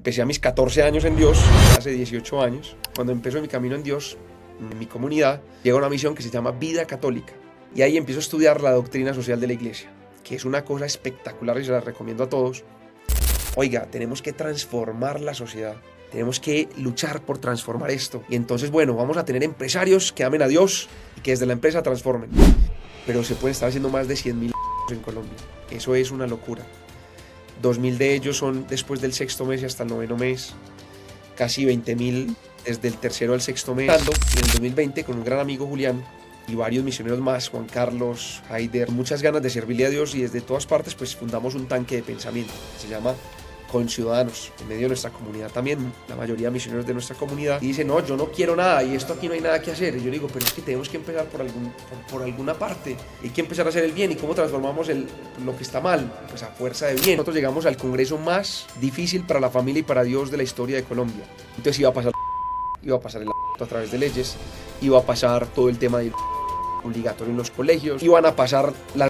Empecé a mis 14 años en Dios, hace 18 años. Cuando empezó mi camino en Dios, en mi comunidad, llega una misión que se llama Vida Católica. Y ahí empiezo a estudiar la doctrina social de la iglesia, que es una cosa espectacular y se la recomiendo a todos. Oiga, tenemos que transformar la sociedad. Tenemos que luchar por transformar esto. Y entonces, bueno, vamos a tener empresarios que amen a Dios y que desde la empresa transformen. Pero se pueden estar haciendo más de 100.000 en Colombia. Eso es una locura. 2.000 de ellos son después del sexto mes y hasta el noveno mes. Casi 20.000 desde el tercero al sexto mes. Y en el 2020, con un gran amigo Julián y varios misioneros más, Juan Carlos, Haider, muchas ganas de servirle a Dios, y desde todas partes pues fundamos un tanque de pensamiento que se llama Conciudadanos, en medio de nuestra comunidad también, la mayoría de misioneros de nuestra comunidad, y dicen, no, yo no quiero nada, y esto aquí no hay nada que hacer. Y yo digo, pero es que tenemos que empezar por alguna parte, hay que empezar a hacer el bien. ¿Y cómo transformamos lo que está mal? Pues a fuerza de bien. Nosotros llegamos al congreso más difícil para la familia y para Dios de la historia de Colombia. Entonces iba a pasar el a través de leyes, iba a pasar todo el tema del obligatorio en los colegios, iban a pasar la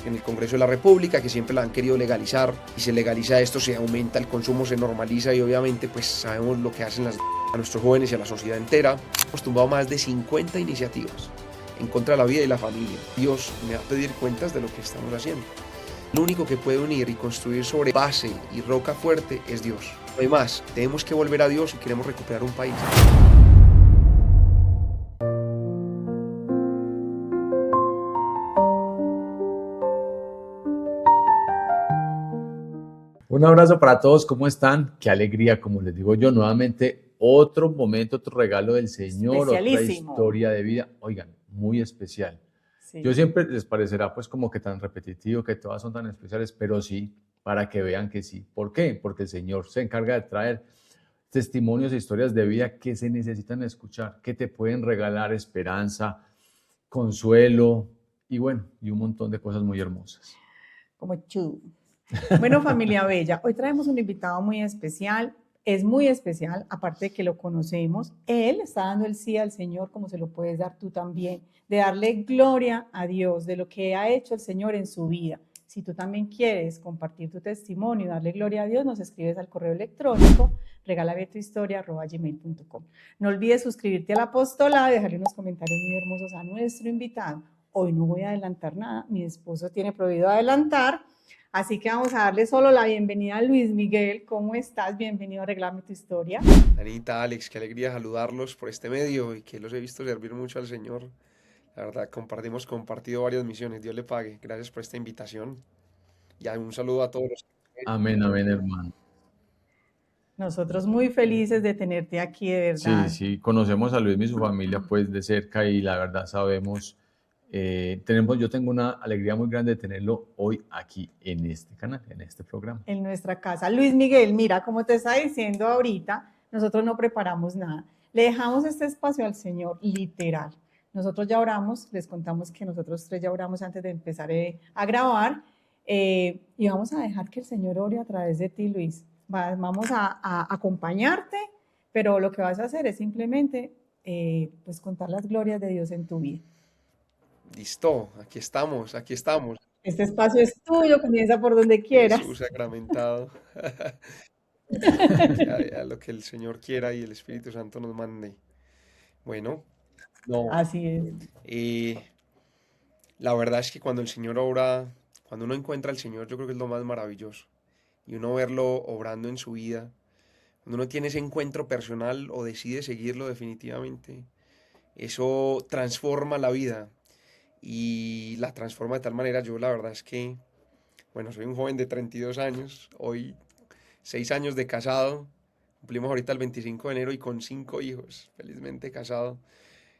en el Congreso de la República, que siempre la han querido legalizar, y se legaliza esto, se aumenta el consumo, se normaliza, y obviamente pues sabemos lo que hacen a nuestros jóvenes y a la sociedad entera. Hemos tumbado más de 50 iniciativas en contra de la vida y la familia. Dios me va a pedir cuentas de lo que estamos haciendo. Lo único que puede unir y construir sobre base y roca fuerte es Dios. No hay más, tenemos que volver a Dios si queremos recuperar un país. Un abrazo para todos, ¿cómo están? Qué alegría, como les digo yo, nuevamente otro momento, otro regalo del Señor, otra historia de vida, oigan, muy especial. Sí. Yo siempre les parecerá pues como que tan repetitivo, que todas son tan especiales, pero sí, para que vean que sí. ¿Por qué? Porque el Señor se encarga de traer testimonios e historias de vida que se necesitan escuchar, que te pueden regalar esperanza, consuelo y bueno, y un montón de cosas muy hermosas. Como tú. Bueno, familia bella, hoy traemos un invitado muy especial. Es muy especial, aparte de que lo conocemos. Él está dando el sí al Señor, como se lo puedes dar tú también, de darle gloria a Dios, de lo que ha hecho el Señor en su vida. Si tú también quieres compartir tu testimonio y darle gloria a Dios, nos escribes al correo electrónico regalabetuhistoria@gmail.com. No olvides suscribirte al apostolado y dejarle unos comentarios muy hermosos a nuestro invitado. Hoy no voy a adelantar nada, mi esposo tiene prohibido adelantar. Así que vamos a darle solo la bienvenida a Luis Miguel. ¿Cómo estás? Bienvenido a Regálame tu Historia. Anita, Alex, qué alegría saludarlos por este medio y que los he visto servir mucho al Señor. La verdad, compartido varias misiones. Dios le pague. Gracias por esta invitación. Y un saludo a todos los. Amén, amén, hermano. Nosotros muy felices de tenerte aquí, de verdad. Sí, conocemos a Luis y su familia pues de cerca y la verdad sabemos... yo tengo una alegría muy grande de tenerlo hoy aquí en este canal, en este programa. En nuestra casa. Luis Miguel, mira, como te estaba diciendo ahorita, nosotros no preparamos nada. Le dejamos este espacio al Señor, literal. Nosotros ya oramos, les contamos que nosotros tres ya oramos antes de empezar a grabar, y vamos a dejar que el Señor ore a través de ti, Luis. Vamos a acompañarte, pero lo que vas a hacer es simplemente pues contar las glorias de Dios en tu vida. Listo, aquí estamos. Este espacio es tuyo, comienza por donde quieras. Jesús sacramentado. Ya lo que el Señor quiera y el Espíritu Santo nos mande. Bueno, no. Así es. La verdad es que cuando el Señor obra, cuando uno encuentra al Señor, yo creo que es lo más maravilloso. Y uno verlo obrando en su vida, cuando uno tiene ese encuentro personal o decide seguirlo definitivamente, eso transforma la vida. Y la transforma de tal manera, yo la verdad es que, bueno, soy un joven de 32 años, hoy 6 años de casado, cumplimos ahorita el 25 de enero y con 5 hijos, felizmente casado.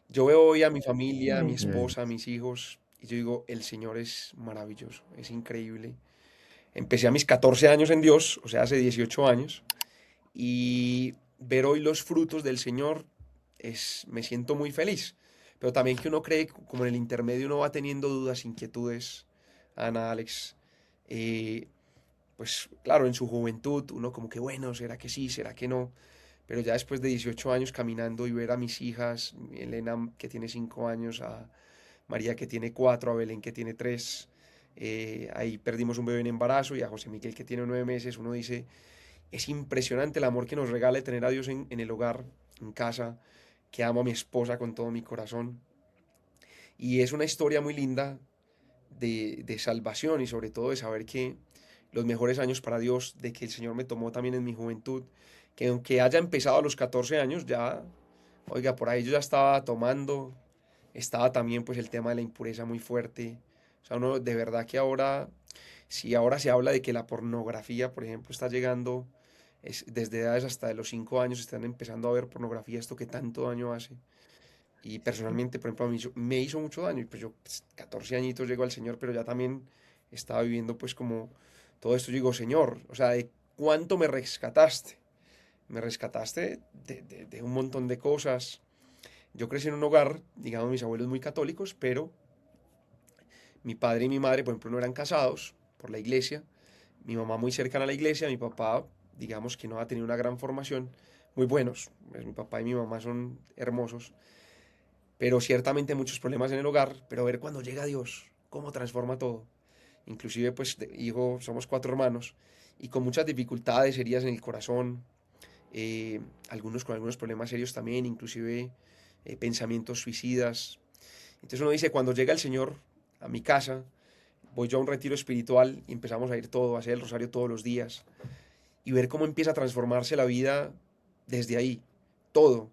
Yo veo hoy a mi familia, a mi esposa, a mis hijos, y yo digo, el Señor es maravilloso, es increíble. Empecé a mis 14 años en Dios, o sea, hace 18 años, y ver hoy los frutos del Señor me siento muy feliz. Pero también que uno cree, como en el intermedio uno va teniendo dudas, inquietudes, Ana, Alex, pues claro, en su juventud uno como que bueno, ¿será que sí? ¿Será que no? Pero ya después de 18 años caminando y ver a mis hijas, Elena que tiene 5 años, a María que tiene 4, a Belén que tiene 3, ahí perdimos un bebé en embarazo, y a José Miguel que tiene 9 meses, uno dice, Es impresionante el amor que nos regala de tener a Dios en el hogar, en casa, que amo a mi esposa con todo mi corazón. Y es una historia muy linda de salvación y sobre todo de saber que los mejores años para Dios, de que el Señor me tomó también en mi juventud, que aunque haya empezado a los 14 años, ya, oiga, por ahí yo ya estaba tomando, estaba también pues el tema de la impureza muy fuerte. O sea, uno de verdad que ahora, si ahora se habla de que la pornografía, por ejemplo, está llegando, desde edades hasta de los 5 años están empezando a ver pornografía, esto que tanto daño hace. Y personalmente, por ejemplo, a mí me hizo mucho daño. Y pues yo, pues, 14 añitos llego al Señor, pero ya también estaba viviendo pues como todo esto. Yo digo, Señor, o sea, ¿de cuánto me rescataste? Me rescataste de un montón de cosas. Yo crecí en un hogar, digamos, mis abuelos muy católicos, pero mi padre y mi madre, por ejemplo, no eran casados por la iglesia. Mi mamá muy cercana a la iglesia, mi papá, digamos que no ha tenido una gran formación. Muy buenos, pues, mi papá y mi mamá son hermosos, pero ciertamente muchos problemas en el hogar, pero ver cuando llega Dios, cómo transforma todo. Inclusive, pues, hijo, somos 4 hermanos, y con muchas dificultades, heridas en el corazón, algunos con algunos problemas serios también, inclusive pensamientos suicidas. Entonces uno dice, cuando llega el Señor a mi casa, voy yo a un retiro espiritual y empezamos a ir todo, a hacer el rosario todos los días, y ver cómo empieza a transformarse la vida desde ahí, todo.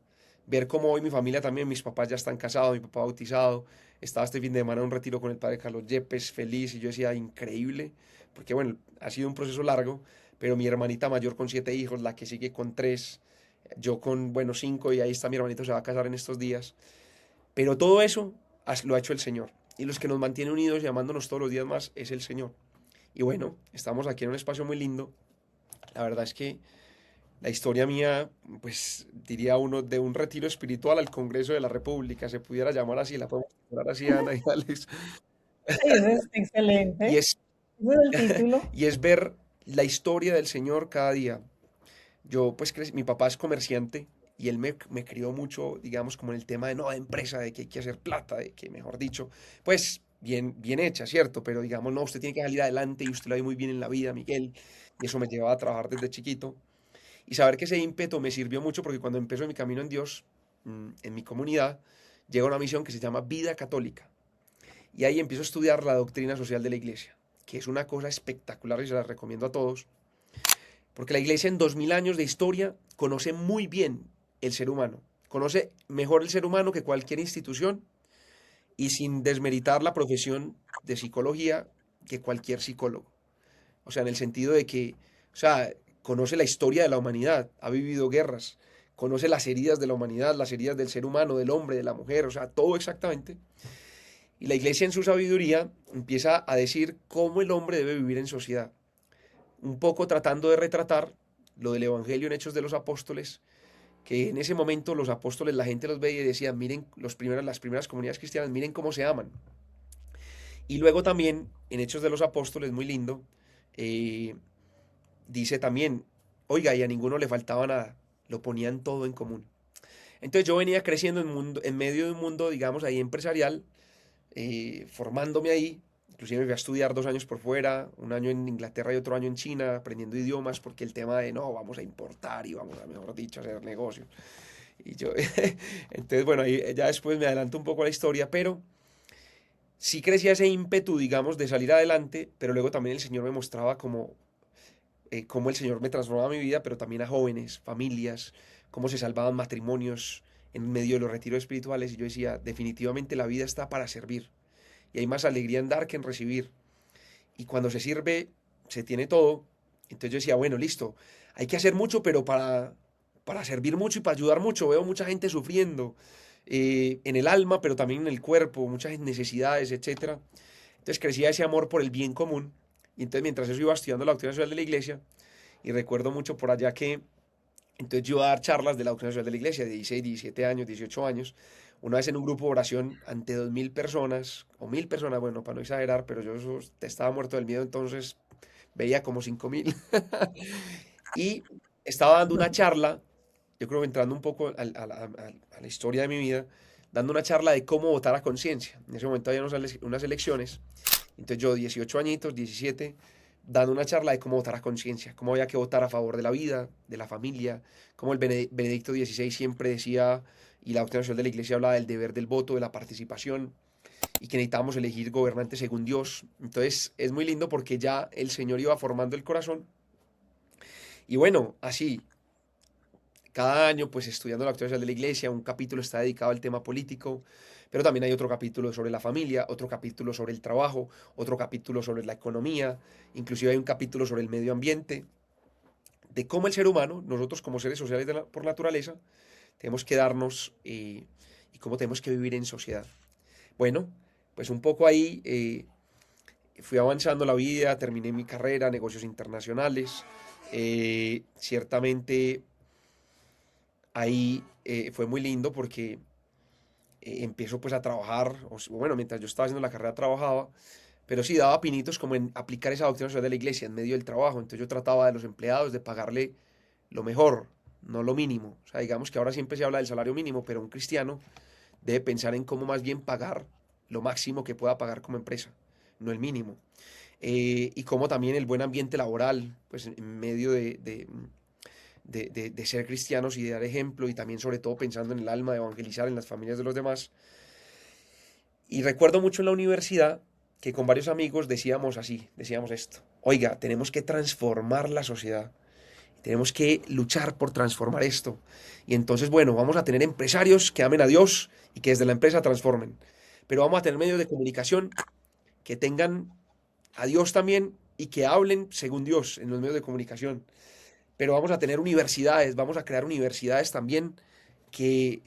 Ver cómo hoy mi familia también, mis papás ya están casados, mi papá bautizado, estaba este fin de semana en un retiro con el padre Carlos Yepes, feliz, y yo decía, increíble, porque bueno, ha sido un proceso largo, pero mi hermanita mayor con 7 hijos, la que sigue con 3, yo con, bueno, 5, y ahí está mi hermanito, se va a casar en estos días, pero todo eso lo ha hecho el Señor, y los que nos mantiene unidos y amándonos todos los días más es el Señor. Y bueno, estamos aquí en un espacio muy lindo, la verdad es que la historia mía, pues diría uno, de un retiro espiritual al Congreso de la República, se pudiera llamar así, la podemos titular así, Ana y Alex. Eso es Y excelente. es, Ese es el título. y es ver la historia del Señor cada día. Yo, pues, mi papá es comerciante y él me crió mucho, digamos, como en el tema de no, de empresa, de que hay que hacer plata, de que, mejor dicho, pues, bien, bien hecha, ¿cierto? Pero digamos, no, usted tiene que salir adelante y usted lo ve muy bien en la vida, Miguel. Y eso me llevaba a trabajar desde chiquito. Y saber que ese ímpetu me sirvió mucho porque cuando empezó mi camino en Dios, en mi comunidad, llega una misión que se llama Vida Católica. Y ahí empiezo a estudiar la doctrina social de la iglesia, que es una cosa espectacular y se la recomiendo a todos. Porque la iglesia en 2000 años de historia conoce muy bien el ser humano. Conoce mejor el ser humano que cualquier institución y sin desmeritar la profesión de psicología que cualquier psicólogo. O sea, en el sentido de que, o sea, conoce la historia de la humanidad, ha vivido guerras, conoce las heridas de la humanidad, las heridas del ser humano, del hombre, de la mujer, o sea, todo exactamente. Y la iglesia en su sabiduría empieza a decir cómo el hombre debe vivir en sociedad, un poco tratando de retratar lo del Evangelio en Hechos de los Apóstoles, que en ese momento los apóstoles, la gente los veía y decía, miren, las primeras comunidades cristianas, miren cómo se aman. Y luego también, en Hechos de los Apóstoles, muy lindo, eh, dice también, oiga, y a ninguno le faltaba nada, lo ponían todo en común. Entonces yo venía creciendo en medio de un mundo, digamos, ahí empresarial, formándome ahí, inclusive me fui a estudiar 2 años por fuera, un año en Inglaterra y otro año en China, aprendiendo idiomas, porque el tema de, no, vamos a importar y vamos a, mejor dicho, a hacer negocios. Y yo, entonces, bueno, ahí ya después me adelanto un poco a la historia, pero sí crecía ese ímpetu, digamos, de salir adelante, pero luego también el Señor me mostraba cómo el Señor me transformaba mi vida, pero también a jóvenes, familias, cómo se salvaban matrimonios en medio de los retiros espirituales. Y yo decía, definitivamente la vida está para servir. Y hay más alegría en dar que en recibir. Y cuando se sirve, se tiene todo. Entonces yo decía, bueno, listo, hay que hacer mucho, pero para servir mucho y para ayudar mucho. Veo mucha gente sufriendo en el alma, pero también en el cuerpo, muchas necesidades, etcétera. Entonces crecía ese amor por el bien común. Y entonces mientras eso iba estudiando la doctrina social de la iglesia, y recuerdo mucho por allá que entonces yo iba a dar charlas de la doctrina social de la iglesia, de 16, 17 años, 18 años, una vez en un grupo de oración ante 2000 personas, o 1000 personas, bueno, para no exagerar, pero yo estaba muerto del miedo, entonces veía como 5000. Y estaba dando una charla, yo creo entrando un poco a la historia de mi vida, dando una charla de cómo votar a conciencia. En ese momento había unas elecciones, entonces yo 18 añitos, 17, dando una charla de cómo votar a conciencia, cómo había que votar a favor de la vida, de la familia, cómo el Benedicto XVI siempre decía, y la doctrina social de la Iglesia hablaba del deber del voto, de la participación, y que necesitábamos elegir gobernantes según Dios. Entonces es muy lindo porque ya el Señor iba formando el corazón. Y bueno, así, cada año, pues estudiando la doctrina social de la Iglesia, un capítulo está dedicado al tema político, pero también hay otro capítulo sobre la familia, otro capítulo sobre el trabajo, otro capítulo sobre la economía, inclusive hay un capítulo sobre el medio ambiente, de cómo el ser humano, nosotros como seres sociales por naturaleza, tenemos que darnos y cómo tenemos que vivir en sociedad. Bueno, pues un poco ahí fui avanzando la vida, terminé mi carrera, negocios internacionales, ciertamente ahí fue muy lindo porque empiezo pues a trabajar, bueno, mientras yo estaba haciendo la carrera trabajaba, pero sí daba pinitos como en aplicar esa doctrina social de la iglesia en medio del trabajo, entonces yo trataba de los empleados de pagarle lo mejor, no lo mínimo, o sea, digamos que ahora siempre se habla del salario mínimo, pero un cristiano debe pensar en cómo más bien pagar lo máximo que pueda pagar como empresa, no el mínimo. Y cómo también el buen ambiente laboral, pues en medio de ser cristianos y de dar ejemplo, y también sobre todo pensando en el alma, de evangelizar en las familias de los demás. Y recuerdo mucho en la universidad que con varios amigos decíamos esto: oiga, tenemos que transformar la sociedad, tenemos que luchar por transformar esto. Y entonces, bueno, vamos a tener empresarios que amen a Dios y que desde la empresa transformen. Pero vamos a tener medios de comunicación que tengan a Dios también y que hablen según Dios en los medios de comunicación. Pero vamos a tener universidades, vamos a crear universidades también que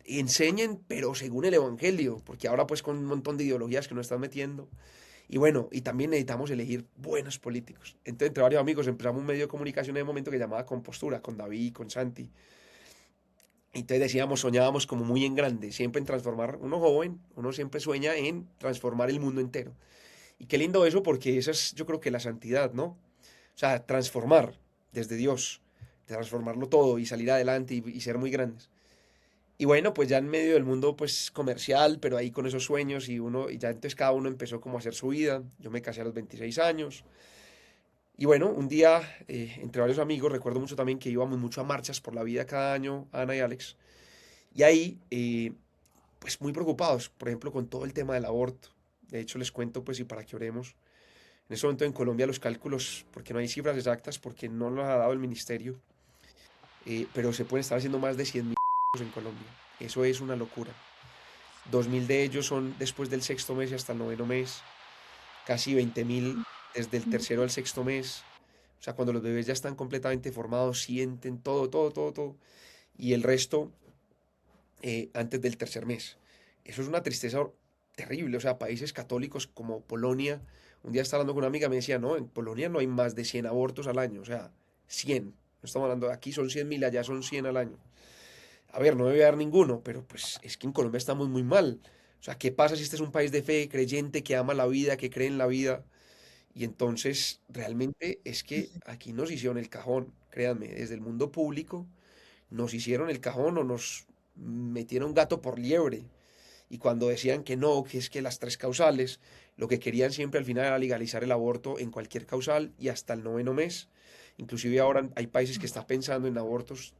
enseñen, pero según el Evangelio, porque ahora pues con un montón de ideologías que nos están metiendo. Y bueno, y también necesitamos elegir buenos políticos. Entonces, entre varios amigos empezamos un medio de comunicación en un momento que llamaba Compostura, con David, con Santi. Entonces decíamos, soñábamos como muy en grande, siempre en transformar. Uno joven, uno siempre sueña en transformar el mundo entero. Y qué lindo eso, porque esa es, yo creo que la santidad, ¿no? O sea, transformar desde Dios, transformarlo todo y salir adelante y ser muy grandes. Y bueno, pues ya en medio del mundo pues comercial, pero ahí con esos sueños y ya entonces cada uno empezó como a hacer su vida. Yo me casé a los 26 años. Y bueno, un día, entre varios amigos, recuerdo mucho también que íbamos mucho a marchas por la vida cada año, Ana y Alex. Y ahí, pues muy preocupados, por ejemplo, con todo el tema del aborto. De hecho, les cuento, pues, y para que oremos. En este momento en Colombia los cálculos, porque no hay cifras exactas, porque no los ha dado el ministerio, pero se pueden estar haciendo más de 100.000 en Colombia. Eso es una locura. 2.000 de ellos son después del sexto mes y hasta el noveno mes. Casi 20.000 desde el tercero al sexto mes. O sea, cuando los bebés ya están completamente formados, sienten todo, todo, todo, todo. Y el resto antes del tercer mes. Eso es una tristeza terrible. O sea, países católicos como Polonia. Un día estaba hablando con una amiga, me decía, no, en Polonia no hay más de 100 abortos al año. O sea, 100. No estamos hablando de aquí, son 100.000, allá son 100 al año. A ver, no debe haber ninguno, pero pues es que en Colombia estamos muy mal. O sea, ¿qué pasa si este es un país de fe, creyente, que ama la vida, que cree en la vida? Y entonces, realmente es que aquí nos hicieron el cajón, créanme, desde el mundo público nos hicieron el cajón o nos metieron gato por liebre. Y cuando decían que no, que es que las tres causales, lo que querían siempre al final era legalizar el aborto en cualquier causal y hasta el noveno mes. Inclusive ahora hay países que están pensando en abortos,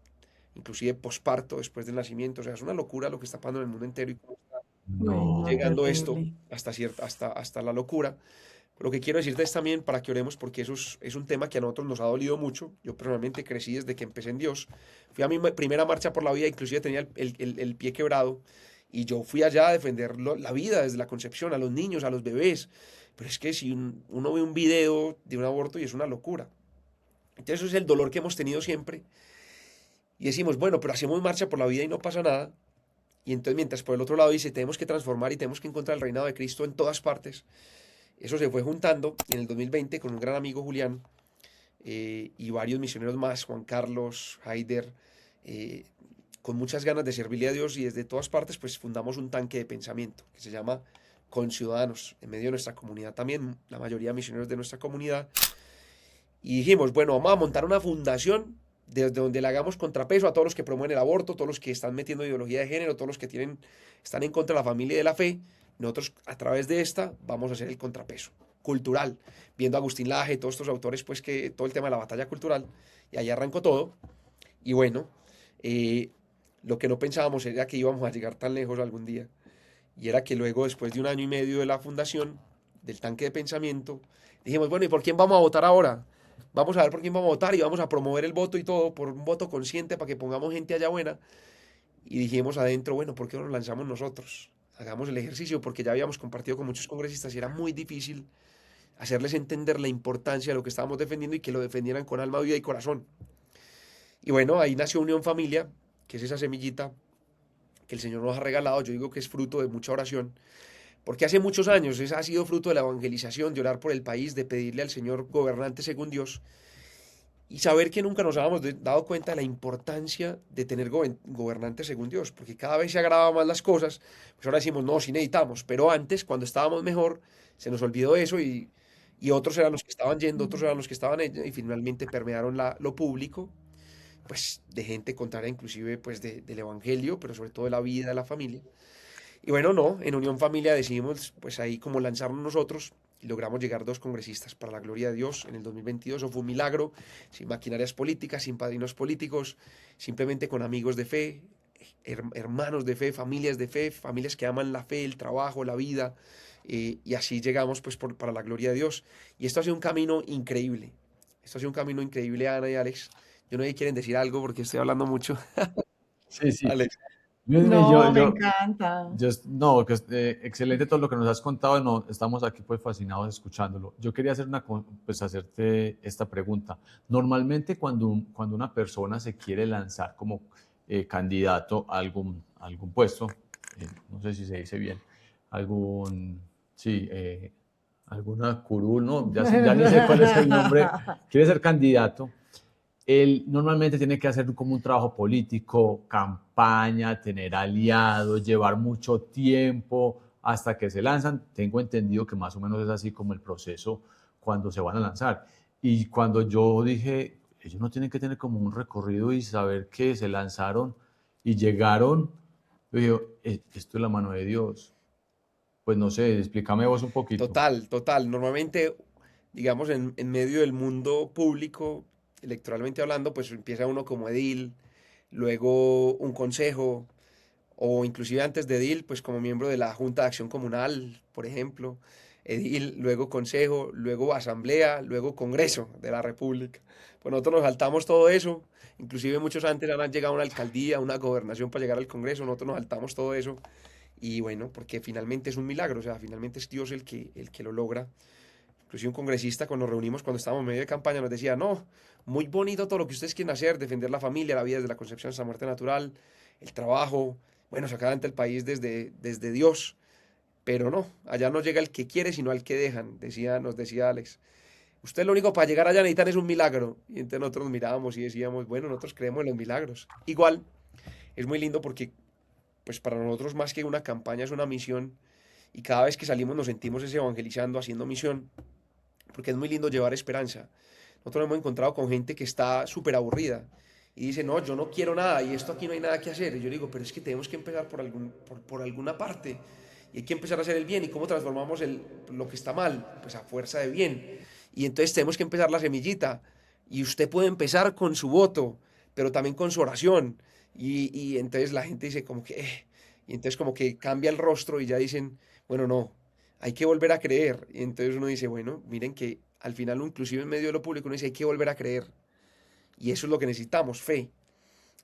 inclusive posparto, después del nacimiento. O sea, es una locura lo que está pasando en el mundo entero y cómo está No. llegando esto hasta la locura. Lo que quiero decirte es también para que oremos, porque eso es un tema que a nosotros nos ha dolido mucho. Yo personalmente crecí desde que empecé en Dios. Fui a mi primera marcha por la vida, inclusive tenía el pie quebrado. Y yo fui allá a defender la vida desde la concepción, a los niños, a los bebés. Pero es que si uno ve un video de un aborto y es una locura. Entonces eso es el dolor que hemos tenido siempre. Y decimos, bueno, pero hacemos marcha por la vida y no pasa nada. Y entonces mientras por el otro lado dice, tenemos que transformar y tenemos que encontrar el reinado de Cristo en todas partes. Eso se fue juntando y en el 2020 con un gran amigo Julián y varios misioneros más, Juan Carlos, Haider, con muchas ganas de servirle a Dios y desde todas partes pues fundamos un tanque de pensamiento que se llama Conciudadanos, en medio de nuestra comunidad también, la mayoría de misioneros de nuestra comunidad. Y dijimos, bueno, vamos a montar una fundación desde donde le hagamos contrapeso a todos los que promueven el aborto, todos los que están metiendo ideología de género, todos los que están en contra de la familia y de la fe. Nosotros a través de esta vamos a hacer el contrapeso. cultural, viendo a Agustín Laje, todos estos autores, pues que todo el tema de la batalla cultural, y ahí arrancó todo. Y bueno, lo que no pensábamos era que íbamos a llegar tan lejos algún día, y era que luego, después de 1 año y medio de la fundación, del tanque de pensamiento, dijimos, bueno, ¿y por quién vamos a votar ahora? Vamos a ver por quién vamos a votar y vamos a promover el voto y todo, por un voto consciente para que pongamos gente allá buena. Y dijimos adentro, bueno, ¿por qué no nos lanzamos nosotros? Hagamos el ejercicio, porque ya habíamos compartido con muchos congresistas y era muy difícil hacerles entender la importancia de lo que estábamos defendiendo y que lo defendieran con alma, vida y corazón. Y bueno, ahí nació Unión Familia, que es esa semillita que el Señor nos ha regalado. Yo digo que es fruto de mucha oración, porque hace muchos años esa ha sido fruto de la evangelización, de orar por el país, de pedirle al Señor gobernante según Dios, y saber que nunca nos habíamos dado cuenta de la importancia de tener gobernantes según Dios, porque cada vez se agravaban más las cosas, pues ahora decimos, no, sí necesitamos, pero antes, cuando estábamos mejor, se nos olvidó eso y otros eran los que estaban yendo, otros eran los que estaban yendo, y finalmente permearon lo público, pues de gente contraria inclusive pues del evangelio, pero sobre todo de la vida, de la familia. Y bueno, no, en Unión Familia decidimos pues ahí como lanzarnos nosotros y logramos llegar 2 congresistas para la gloria de Dios en el 2022. Eso fue un milagro, sin maquinarias políticas, sin padrinos políticos, simplemente con amigos de fe, hermanos de fe, familias que aman la fe, el trabajo, la vida, y así llegamos pues para la gloria de Dios. Y esto ha sido un camino increíble. Esto ha sido un camino increíble, Ana y Alex. Yo no sé si quieren decir algo porque estoy hablando mucho. Sí, sí. Alex. No, me encanta. No, que excelente todo lo que nos has contado. No, estamos aquí pues fascinados escuchándolo. Yo quería hacerte esta pregunta. Normalmente cuando una persona se quiere lanzar como candidato a algún puesto, no sé si se dice bien, sí, alguna curul, no, ya ni sé cuál es el nombre, quiere ser candidato. Él normalmente tiene que hacer como un trabajo político, campaña, tener aliados, llevar mucho tiempo hasta que se lanzan. Tengo entendido que más o menos es así como el proceso cuando se van a lanzar. Y cuando yo dije, ellos no tienen que tener como un recorrido y saber que se lanzaron y llegaron, yo digo, esto es la mano de Dios. Pues no sé, explícame vos un poquito. Total. Normalmente, digamos, en medio del mundo público, electoralmente hablando, pues empieza uno como edil, luego un consejo, o inclusive antes de edil, pues como miembro de la Junta de Acción Comunal, por ejemplo, edil, luego consejo, luego asamblea, luego congreso de la República. Pues nosotros nos saltamos todo eso, inclusive muchos antes han llegado a una alcaldía, a una gobernación para llegar al congreso, nosotros nos saltamos todo eso. Y bueno, porque finalmente es un milagro, o sea, finalmente es Dios el que lo logra. Inclusive un congresista cuando nos reunimos, cuando estábamos en medio de campaña, nos decía, no, muy bonito todo lo que ustedes quieren hacer, defender la familia, la vida desde la concepción hasta la muerte natural, el trabajo, bueno, sacar adelante el país desde Dios, pero no, allá no llega el que quiere, sino al que dejan, nos decía Alex. Usted lo único para llegar allá necesitan es un milagro. Y entonces nosotros nos mirábamos y decíamos, bueno, nosotros creemos en los milagros. Igual, es muy lindo porque pues para nosotros más que una campaña es una misión y cada vez que salimos nos sentimos evangelizando, haciendo misión, porque es muy lindo llevar esperanza. Nosotros nos hemos encontrado con gente que está súper aburrida y dice, no, yo no quiero nada y esto aquí no hay nada que hacer. Y yo digo, pero es que tenemos que empezar por alguna parte y hay que empezar a hacer el bien. ¿Y cómo transformamos lo que está mal? Pues a fuerza de bien. Y entonces tenemos que empezar la semillita y usted puede empezar con su voto, pero también con su oración. Y entonces la gente dice como que, y entonces como que cambia el rostro y ya dicen, bueno, no, hay que volver a creer. Y entonces uno dice, bueno, miren que al final, inclusive en medio de lo público, uno dice, hay que volver a creer. Y eso es lo que necesitamos, fe.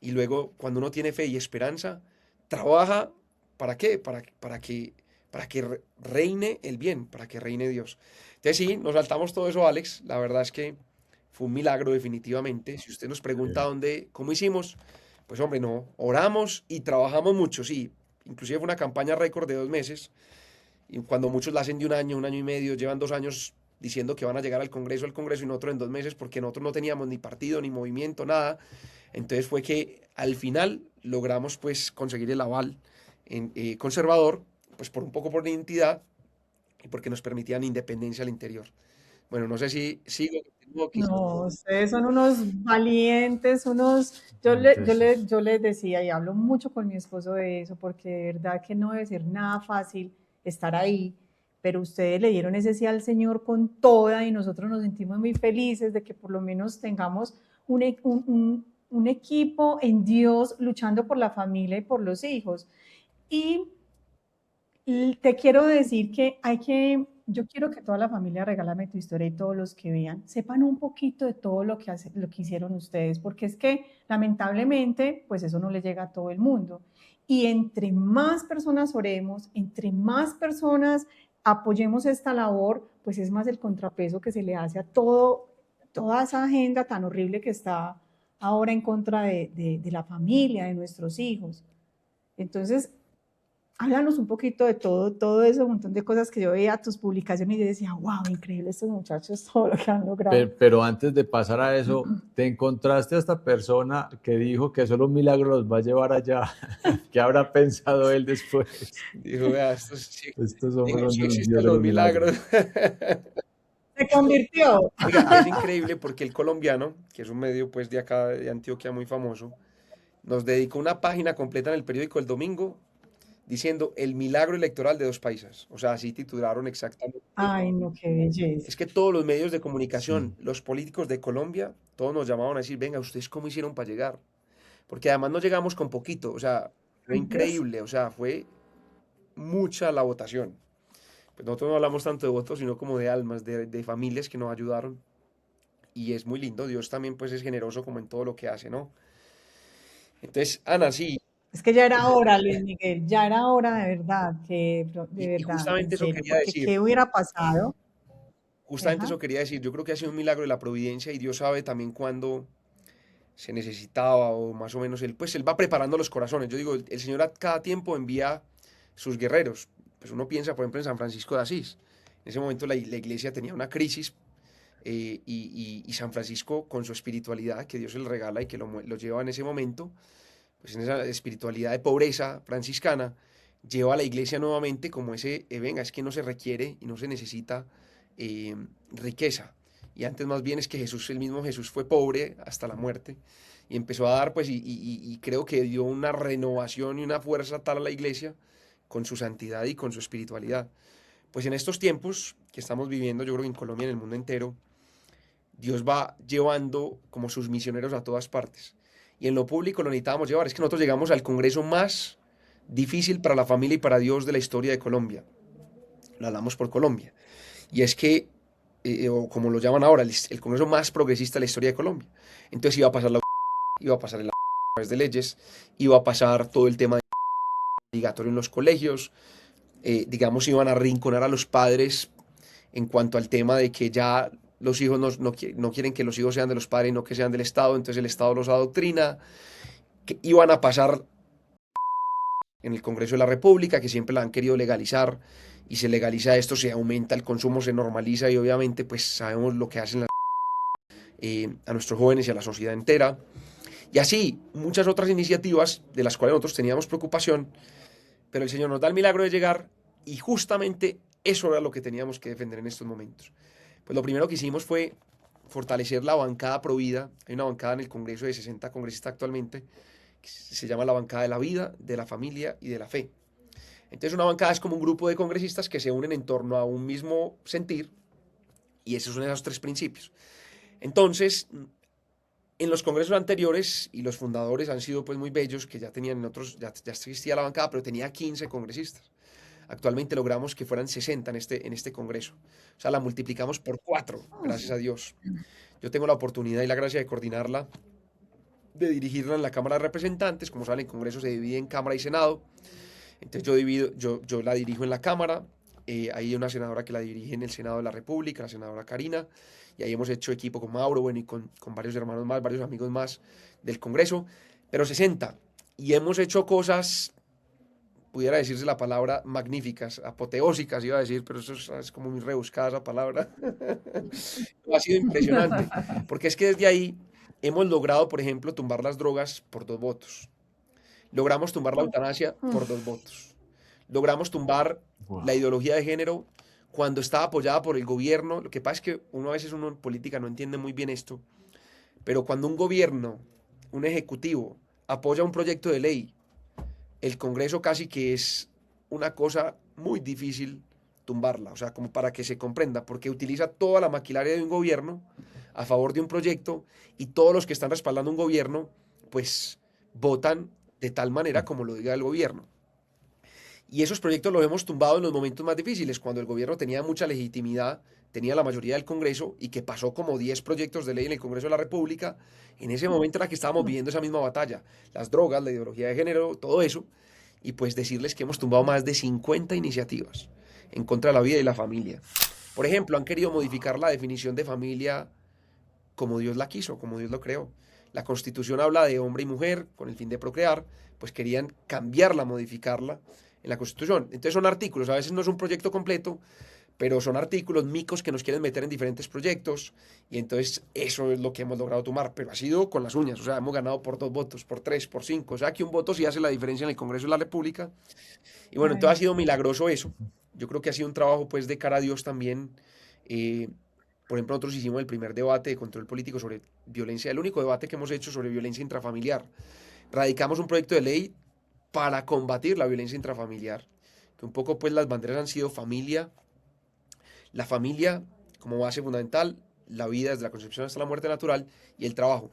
Y luego, cuando uno tiene fe y esperanza, trabaja, ¿para qué? Para que reine el bien, para que reine Dios. Entonces sí, nos saltamos todo eso, Alex. La verdad es que fue un milagro definitivamente. Si usted nos pregunta cómo hicimos, pues hombre, no, oramos y trabajamos mucho, sí. Inclusive fue una campaña récord de 2 meses. Y cuando muchos la hacen de 1 año, 1 año y medio, llevan 2 años diciendo que van a llegar al Congreso y nosotros en 2 meses, porque nosotros no teníamos ni partido, ni movimiento, nada. Entonces fue que al final logramos pues conseguir el aval conservador, pues por identidad y porque nos permitían independencia al interior. Bueno, no sé si sigo. No, ustedes son unos valientes, yo les decía y hablo mucho con mi esposo de eso, porque de verdad que no debe ser nada fácil estar ahí, pero ustedes le dieron ese sí al Señor con toda y nosotros nos sentimos muy felices de que por lo menos tengamos un equipo en Dios luchando por la familia y por los hijos. Y te quiero decir que yo quiero que toda la familia Regálame tu Historia y todos los que vean sepan un poquito de todo lo que hicieron ustedes, porque es que lamentablemente pues eso no le llega a todo el mundo. Y entre más personas oremos, entre más personas apoyemos esta labor, pues es más el contrapeso que se le hace a toda esa agenda tan horrible que está ahora en contra de la familia, de nuestros hijos. Entonces, háblanos un poquito de todo ese montón de cosas que yo veía tus publicaciones y yo decía, wow, increíble estos muchachos, todo lo que han logrado. Pero antes de pasar a eso, ¿te encontraste a esta persona que dijo que solo un milagro los va a llevar allá? ¿Qué habrá pensado él después? Dijo, vea, estos hombres sí son existen los milagros. Se convirtió. Oiga, es increíble porque El Colombiano, que es un medio pues de acá de Antioquia muy famoso, nos dedicó una página completa en el periódico El Domingo diciendo el milagro electoral de dos paisas. O sea, así titularon exactamente. Ay, no, qué belleza. Es que todos los medios de comunicación, los políticos de Colombia, todos nos llamaban a decir, venga, ¿ustedes cómo hicieron para llegar? Porque además no llegamos con poquito, o sea, fue increíble, o sea, fue mucha la votación. Pues nosotros no hablamos tanto de votos, sino como de almas, de familias que nos ayudaron. Y es muy lindo, Dios también pues es generoso como en todo lo que hace, ¿no? Entonces, Ana, sí. Es que ya era hora, Luis Miguel, ya era hora de verdad, Y justamente eso quería decir. ¿Qué hubiera pasado? Justamente eso quería decir. Yo creo que ha sido un milagro de la providencia y Dios sabe también cuándo se necesitaba o más o menos él va preparando los corazones. Yo digo, el Señor a cada tiempo envía sus guerreros. Pues uno piensa, por ejemplo, en San Francisco de Asís. En ese momento la iglesia tenía una crisis y San Francisco con su espiritualidad que Dios le regala y que lo lleva en ese momento, pues en esa espiritualidad de pobreza franciscana, lleva a la iglesia nuevamente como ese, venga, es que no se requiere y no se necesita riqueza. Y antes más bien es que el mismo Jesús fue pobre hasta la muerte y empezó a dar, pues, y creo que dio una renovación y una fuerza tal a la iglesia con su santidad y con su espiritualidad. Pues en estos tiempos que estamos viviendo, yo creo que en Colombia y en el mundo entero, Dios va llevando como sus misioneros a todas partes. Y en lo público lo necesitábamos llevar. Es que nosotros llegamos al congreso más difícil para la familia y para Dios de la historia de Colombia. Lo hablamos por Colombia. Y es que, o como lo llaman ahora, el congreso más progresista de la historia de Colombia. Entonces iba a pasar iba a pasar el de leyes, iba a pasar todo el tema de obligatorio en los colegios, digamos, iban a arrinconar a los padres en cuanto al tema de que ya los hijos no quieren que los hijos sean de los padres, no que sean del Estado, entonces el Estado los adoctrina, que iban a pasar en el Congreso de la República, que siempre la han querido legalizar, y se legaliza esto, se aumenta el consumo, se normaliza, y obviamente pues sabemos lo que hacen a nuestros jóvenes y a la sociedad entera. Y así, muchas otras iniciativas de las cuales nosotros teníamos preocupación, pero el Señor nos da el milagro de llegar, y justamente eso era lo que teníamos que defender en estos momentos. Pues lo primero que hicimos fue fortalecer la bancada Provida. Hay una bancada en el Congreso de 60 congresistas actualmente, que se llama la bancada de la vida, de la familia y de la fe. Entonces una bancada es como un grupo de congresistas que se unen en torno a un mismo sentir, y esos son esos tres principios. Entonces, en los congresos anteriores, y los fundadores han sido pues muy bellos, que ya tenían otros, ya existía la bancada, pero tenía 15 congresistas. Actualmente logramos que fueran 60 en este congreso. O sea, la multiplicamos por 4, gracias a Dios. Yo tengo la oportunidad y la gracia de coordinarla, de dirigirla en la Cámara de Representantes. Como saben, el Congreso se divide en Cámara y Senado. Entonces yo la dirijo en la Cámara. Hay una senadora que la dirige en el Senado de la República, la senadora Karina. Y ahí hemos hecho equipo con Mauro, bueno, y con varios hermanos más, varios amigos más del Congreso. Pero 60. Y hemos hecho cosas, pudiera decirse la palabra, magníficas, apoteósicas, iba a decir, pero eso es como muy rebuscada esa palabra. Ha sido impresionante, porque es que desde ahí hemos logrado, por ejemplo, tumbar las drogas por 2 votos. Logramos tumbar la eutanasia por 2 votos. Logramos tumbar la ideología de género cuando estaba apoyada por el gobierno. Lo que pasa es que a veces uno en política no entiende muy bien esto, pero cuando un gobierno, un ejecutivo, apoya un proyecto de ley, el Congreso casi que es una cosa muy difícil tumbarla, o sea, como para que se comprenda, porque utiliza toda la maquinaria de un gobierno a favor de un proyecto y todos los que están respaldando un gobierno, pues votan de tal manera como lo diga el gobierno. Y esos proyectos los hemos tumbado en los momentos más difíciles, cuando el gobierno tenía mucha legitimidad, tenía la mayoría del Congreso y que pasó como 10 proyectos de ley en el Congreso de la República. En ese momento era que estábamos viviendo esa misma batalla, las drogas, la ideología de género, todo eso. Y pues decirles que hemos tumbado más de 50 iniciativas en contra de la vida y la familia. Por ejemplo, han querido modificar la definición de familia como Dios la quiso, como Dios lo creó. La Constitución habla de hombre y mujer con el fin de procrear, pues querían cambiarla, modificarla en la Constitución. Entonces son artículos, a veces no es un proyecto completo, pero son artículos micos que nos quieren meter en diferentes proyectos y entonces eso es lo que hemos logrado tomar, pero ha sido con las uñas, o sea, hemos ganado por 2 votos, por 3, por 5, o sea, que un voto sí hace la diferencia en el Congreso de la República. Y bueno, entonces ha sido milagroso eso. Yo creo que ha sido un trabajo pues de cara a Dios también. Por ejemplo, nosotros hicimos el primer debate de control político sobre violencia, el único debate que hemos hecho sobre violencia intrafamiliar. Radicamos un proyecto de ley para combatir la violencia intrafamiliar, que un poco pues las banderas han sido familia, la familia como base fundamental, la vida desde la concepción hasta la muerte natural y el trabajo.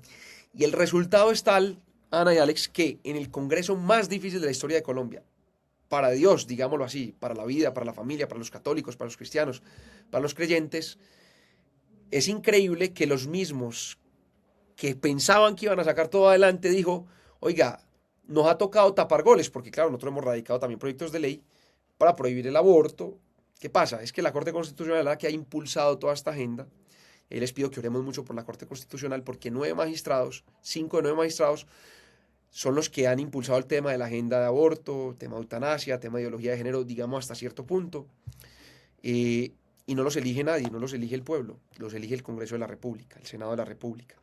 Y el resultado es tal, Ana y Alex, que en el congreso más difícil de la historia de Colombia, para Dios, digámoslo así, para la vida, para la familia, para los católicos, para los cristianos, para los creyentes, es increíble que los mismos que pensaban que iban a sacar todo adelante dijo, oiga, nos ha tocado tapar goles, porque claro, nosotros hemos radicado también proyectos de ley para prohibir el aborto. ¿Qué pasa? Es que la Corte Constitucional es la que ha impulsado toda esta agenda. Y les pido que oremos mucho por la Corte Constitucional, porque 9 magistrados, 5 de 9 magistrados, son los que han impulsado el tema de la agenda de aborto, tema de eutanasia, tema de ideología de género, digamos hasta cierto punto. Y no los elige nadie, no los elige el pueblo, los elige el Congreso de la República, el Senado de la República.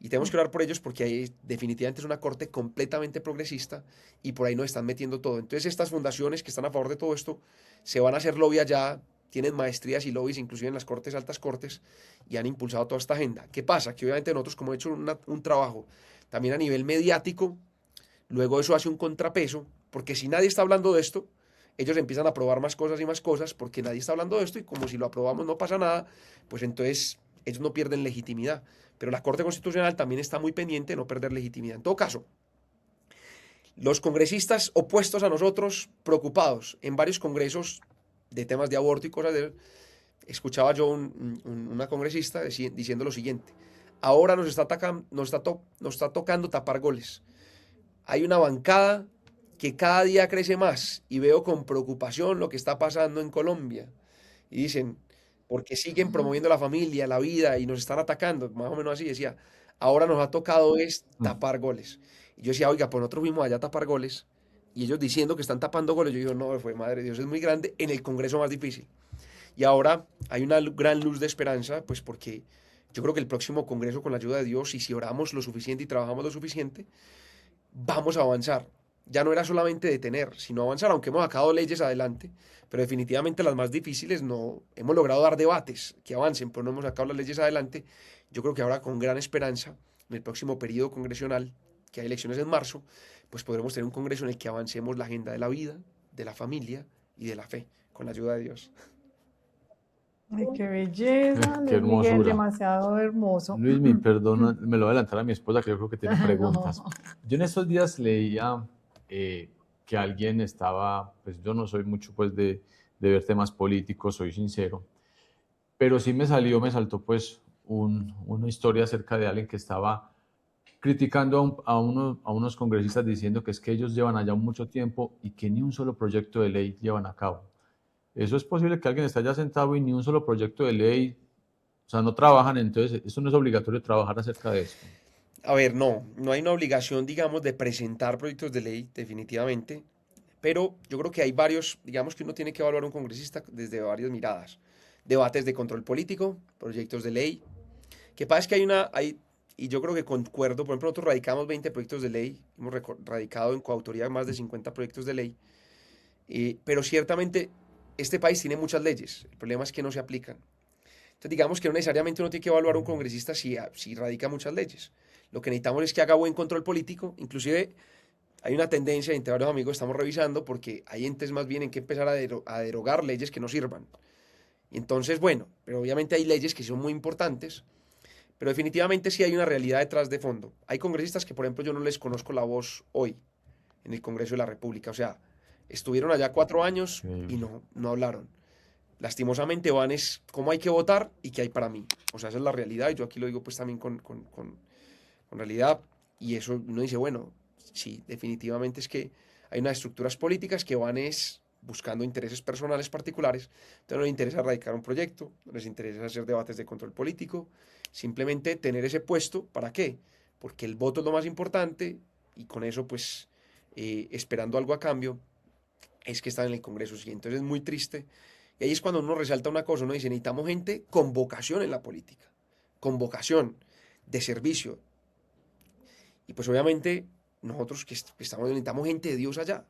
Y tenemos que orar por ellos porque ahí definitivamente es una corte completamente progresista y por ahí nos están metiendo todo. Entonces estas fundaciones que están a favor de todo esto se van a hacer lobby allá, tienen maestrías y lobbies inclusive en las cortes, altas cortes, y han impulsado toda esta agenda. ¿Qué pasa? Que obviamente nosotros como hemos hecho un trabajo también a nivel mediático, luego eso hace un contrapeso, porque si nadie está hablando de esto, ellos empiezan a aprobar más cosas y más cosas porque nadie está hablando de esto y como si lo aprobamos no pasa nada, pues entonces ellos no pierden legitimidad. Pero la Corte Constitucional también está muy pendiente de no perder legitimidad. En todo caso, los congresistas opuestos a nosotros, preocupados en varios congresos de temas de aborto y cosas de... Escuchaba yo una congresista diciendo lo siguiente, ahora nos está tocando tapar goles. Hay una bancada que cada día crece más y veo con preocupación lo que está pasando en Colombia. Y dicen, porque siguen promoviendo la familia, la vida y nos están atacando, más o menos así decía, ahora nos ha tocado es tapar goles. Y yo decía, oiga, pues nosotros fuimos allá a tapar goles y ellos diciendo que están tapando goles, yo digo, no, fue madre de Dios, es muy grande en el Congreso más difícil. Y ahora hay una gran luz de esperanza, pues porque yo creo que el próximo Congreso con la ayuda de Dios y si oramos lo suficiente y trabajamos lo suficiente, vamos a avanzar. Ya no era solamente detener, sino avanzar, aunque hemos sacado leyes adelante, pero definitivamente las más difíciles no, hemos logrado dar debates que avancen, pero no hemos sacado las leyes adelante. Yo creo que ahora con gran esperanza, en el próximo periodo congresional, que hay elecciones en marzo, pues podremos tener un congreso en el que avancemos la agenda de la vida, de la familia y de la fe, con la ayuda de Dios. Ay, qué belleza, Qué Luis Miguel, hermosura. demasiado hermoso. Luis, me perdona, me lo voy a adelantar a mi esposa, que yo creo que tiene preguntas. No. Yo en estos días leía que alguien estaba, pues yo no soy mucho pues de ver temas políticos, soy sincero, pero sí me saltó pues una historia acerca de alguien que estaba criticando a unos congresistas diciendo que es que ellos llevan allá mucho tiempo y que ni un solo proyecto de ley llevan a cabo. ¿Eso es posible que alguien esté allá sentado y ni un solo proyecto de ley, o sea, no trabajan? Entonces, eso no es obligatorio trabajar acerca de esto. A ver, no hay una obligación, digamos, de presentar proyectos de ley, definitivamente, pero yo creo que hay varios, digamos que uno tiene que evaluar a un congresista desde varias miradas. Debates de control político, proyectos de ley. Que pasa es que y yo creo que concuerdo, por ejemplo, nosotros radicamos 20 proyectos de ley, hemos radicado en coautoría más de 50 proyectos de ley, pero ciertamente este país tiene muchas leyes, el problema es que no se aplican. Entonces digamos que no necesariamente uno tiene que evaluar a un congresista si radica muchas leyes. Lo que necesitamos es que haga buen control político, inclusive hay una tendencia, entre varios amigos estamos revisando, porque hay entes más bien en que empezar a derogar leyes que no sirvan. Y entonces, bueno, pero obviamente hay leyes que son muy importantes, pero definitivamente sí hay una realidad detrás de fondo. Hay congresistas que, por ejemplo, yo no les conozco la voz hoy en el Congreso de la República. O sea, estuvieron allá 4 años y no hablaron. Lastimosamente van es cómo hay que votar y qué hay para mí. O sea, esa es la realidad y yo aquí lo digo pues también con realidad. Y eso uno dice, bueno, sí, definitivamente es que hay unas estructuras políticas que van es buscando intereses personales particulares. Entonces no les interesa erradicar un proyecto, no les interesa hacer debates de control político, simplemente tener ese puesto. ¿Para qué? Porque el voto es lo más importante y con eso pues esperando algo a cambio es que están en el Congreso. Sí, entonces es muy triste. Y ahí es cuando uno resalta una cosa, uno dice, necesitamos gente con vocación en la política, con vocación de servicio. Y pues obviamente nosotros que estamos, necesitamos gente de Dios allá,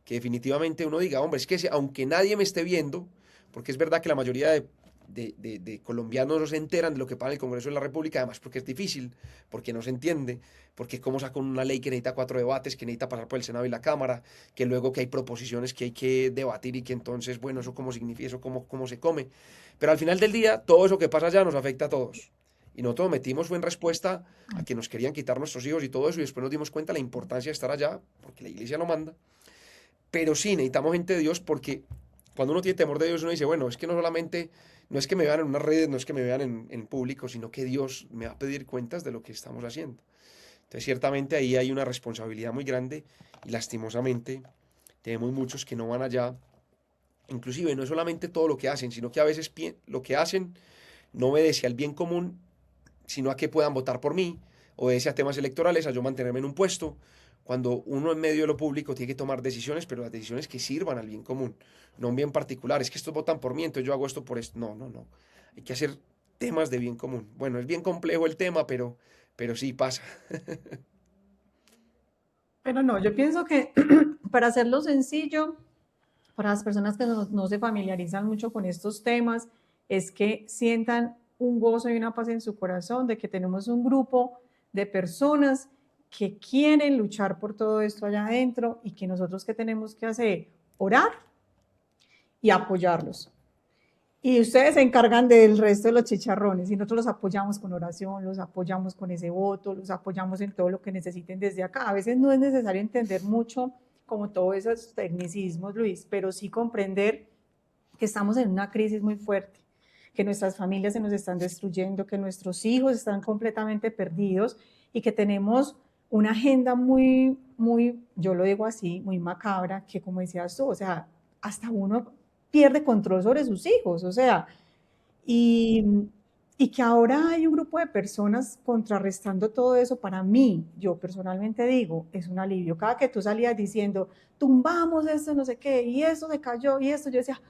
que definitivamente uno diga, hombre, es que aunque nadie me esté viendo, porque es verdad que la mayoría de colombianos no se enteran de lo que pasa en el Congreso de la República, además porque es difícil, porque no se entiende, porque cómo sacan una ley que necesita 4 debates, que necesita pasar por el Senado y la Cámara, que luego que hay proposiciones que hay que debatir y que entonces, bueno, eso cómo significa, eso cómo se come. Pero al final del día, todo eso que pasa allá nos afecta a todos. Y nosotros metimos fue en respuesta a que nos querían quitar nuestros hijos y todo eso, y después nos dimos cuenta de la importancia de estar allá, porque la iglesia lo manda. Pero sí, necesitamos gente de Dios, porque cuando uno tiene temor de Dios, uno dice, bueno, es que no solamente, no es que me vean en unas redes, no es que me vean en público, sino que Dios me va a pedir cuentas de lo que estamos haciendo. Entonces, ciertamente ahí hay una responsabilidad muy grande y lastimosamente tenemos muchos que no van allá. Inclusive no es solamente todo lo que hacen, sino que a veces lo que hacen no obedece al bien común, sino a que puedan votar por mí, obedece a temas electorales, a yo mantenerme en un puesto, cuando uno en medio de lo público tiene que tomar decisiones, pero las decisiones que sirvan al bien común, no un bien particular. Es que estos votan por mí, entonces yo hago esto por esto. No, no, no. Hay que hacer temas de bien común. Bueno, es bien complejo el tema, pero sí pasa. Pero no, yo pienso que para hacerlo sencillo, para las personas que no se familiarizan mucho con estos temas, es que sientan un gozo y una paz en su corazón de que tenemos un grupo de personas que quieren luchar por todo esto allá adentro y que nosotros qué tenemos que hacer, orar y apoyarlos. Y ustedes se encargan del resto de los chicharrones y nosotros los apoyamos con oración, los apoyamos con ese voto, los apoyamos en todo lo que necesiten desde acá. A veces no es necesario entender mucho como todos esos tecnicismos, Luis, pero sí comprender que estamos en una crisis muy fuerte, que nuestras familias se nos están destruyendo, que nuestros hijos están completamente perdidos y que tenemos una agenda muy, yo lo digo así, muy macabra, que como decías tú, o sea, hasta uno pierde control sobre sus hijos, o sea, y que ahora hay un grupo de personas contrarrestando todo eso. Para mí, yo personalmente digo, es un alivio. Cada que tú salías diciendo, tumbamos esto, no sé qué, y eso se cayó, y esto, yo decía,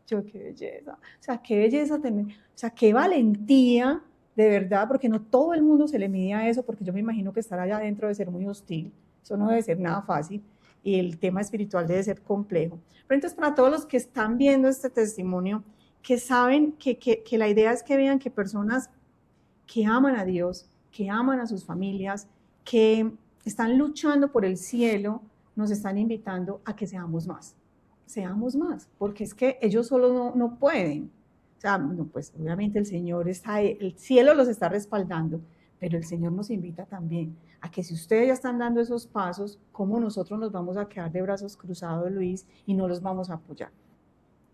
yo qué belleza, o sea, qué belleza tener, o sea, qué valentía, de verdad, porque no todo el mundo se le mide a eso, porque yo me imagino que estar allá adentro debe ser muy hostil, eso no debe ser nada fácil, y el tema espiritual debe ser complejo. Pero entonces, para todos los que están viendo este testimonio, que saben que la idea es que vean que personas que aman a Dios, que aman a sus familias, que están luchando por el cielo, nos están invitando a que seamos más, porque es que ellos solos no pueden. O sea, no, pues obviamente el Señor está ahí, el cielo los está respaldando, pero el Señor nos invita también a que si ustedes ya están dando esos pasos, ¿cómo nosotros nos vamos a quedar de brazos cruzados, Luis, y no los vamos a apoyar?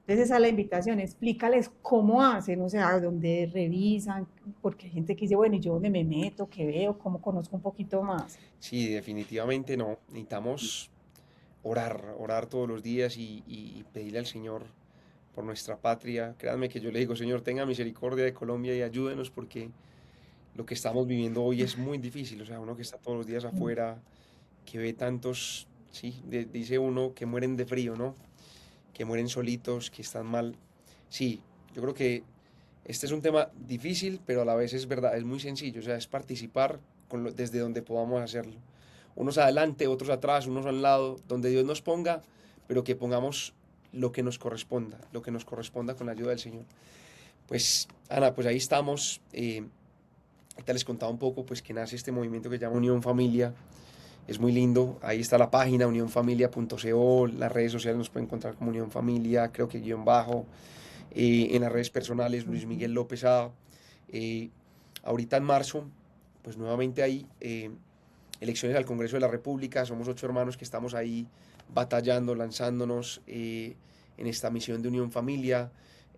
Entonces esa es la invitación, explícales cómo hacen, o sea, dónde revisan, porque hay gente que dice, bueno, ¿y yo dónde me meto, qué veo, cómo conozco un poquito más? Sí, definitivamente no. Necesitamos orar todos los días y pedirle al Señor por nuestra patria. Créanme que yo le digo, Señor, tenga misericordia de Colombia y ayúdenos porque lo que estamos viviendo hoy es muy difícil. O sea, uno que está todos los días afuera, que ve tantos, sí, dice uno que mueren de frío, ¿no? Que mueren solitos, que están mal. Sí, yo creo que este es un tema difícil, pero a la vez es verdad, es muy sencillo. O sea, es participar desde donde podamos hacerlo. Unos adelante, otros atrás, unos al lado, donde Dios nos ponga, pero que pongamos lo que nos corresponda con la ayuda del Señor. Pues, Ana, pues ahí estamos. Ahorita les contaba un poco, pues, que nace este movimiento que se llama Unión Familia. es muy lindo. Ahí está la página, unionfamilia.co, las redes sociales nos pueden encontrar como Unión Familia, creo que guión bajo, en las redes personales, Luis Miguel López A. Ahorita en marzo, pues nuevamente hay elecciones al Congreso de la República, somos 8 hermanos que estamos ahí batallando, lanzándonos en esta misión de Unión Familia.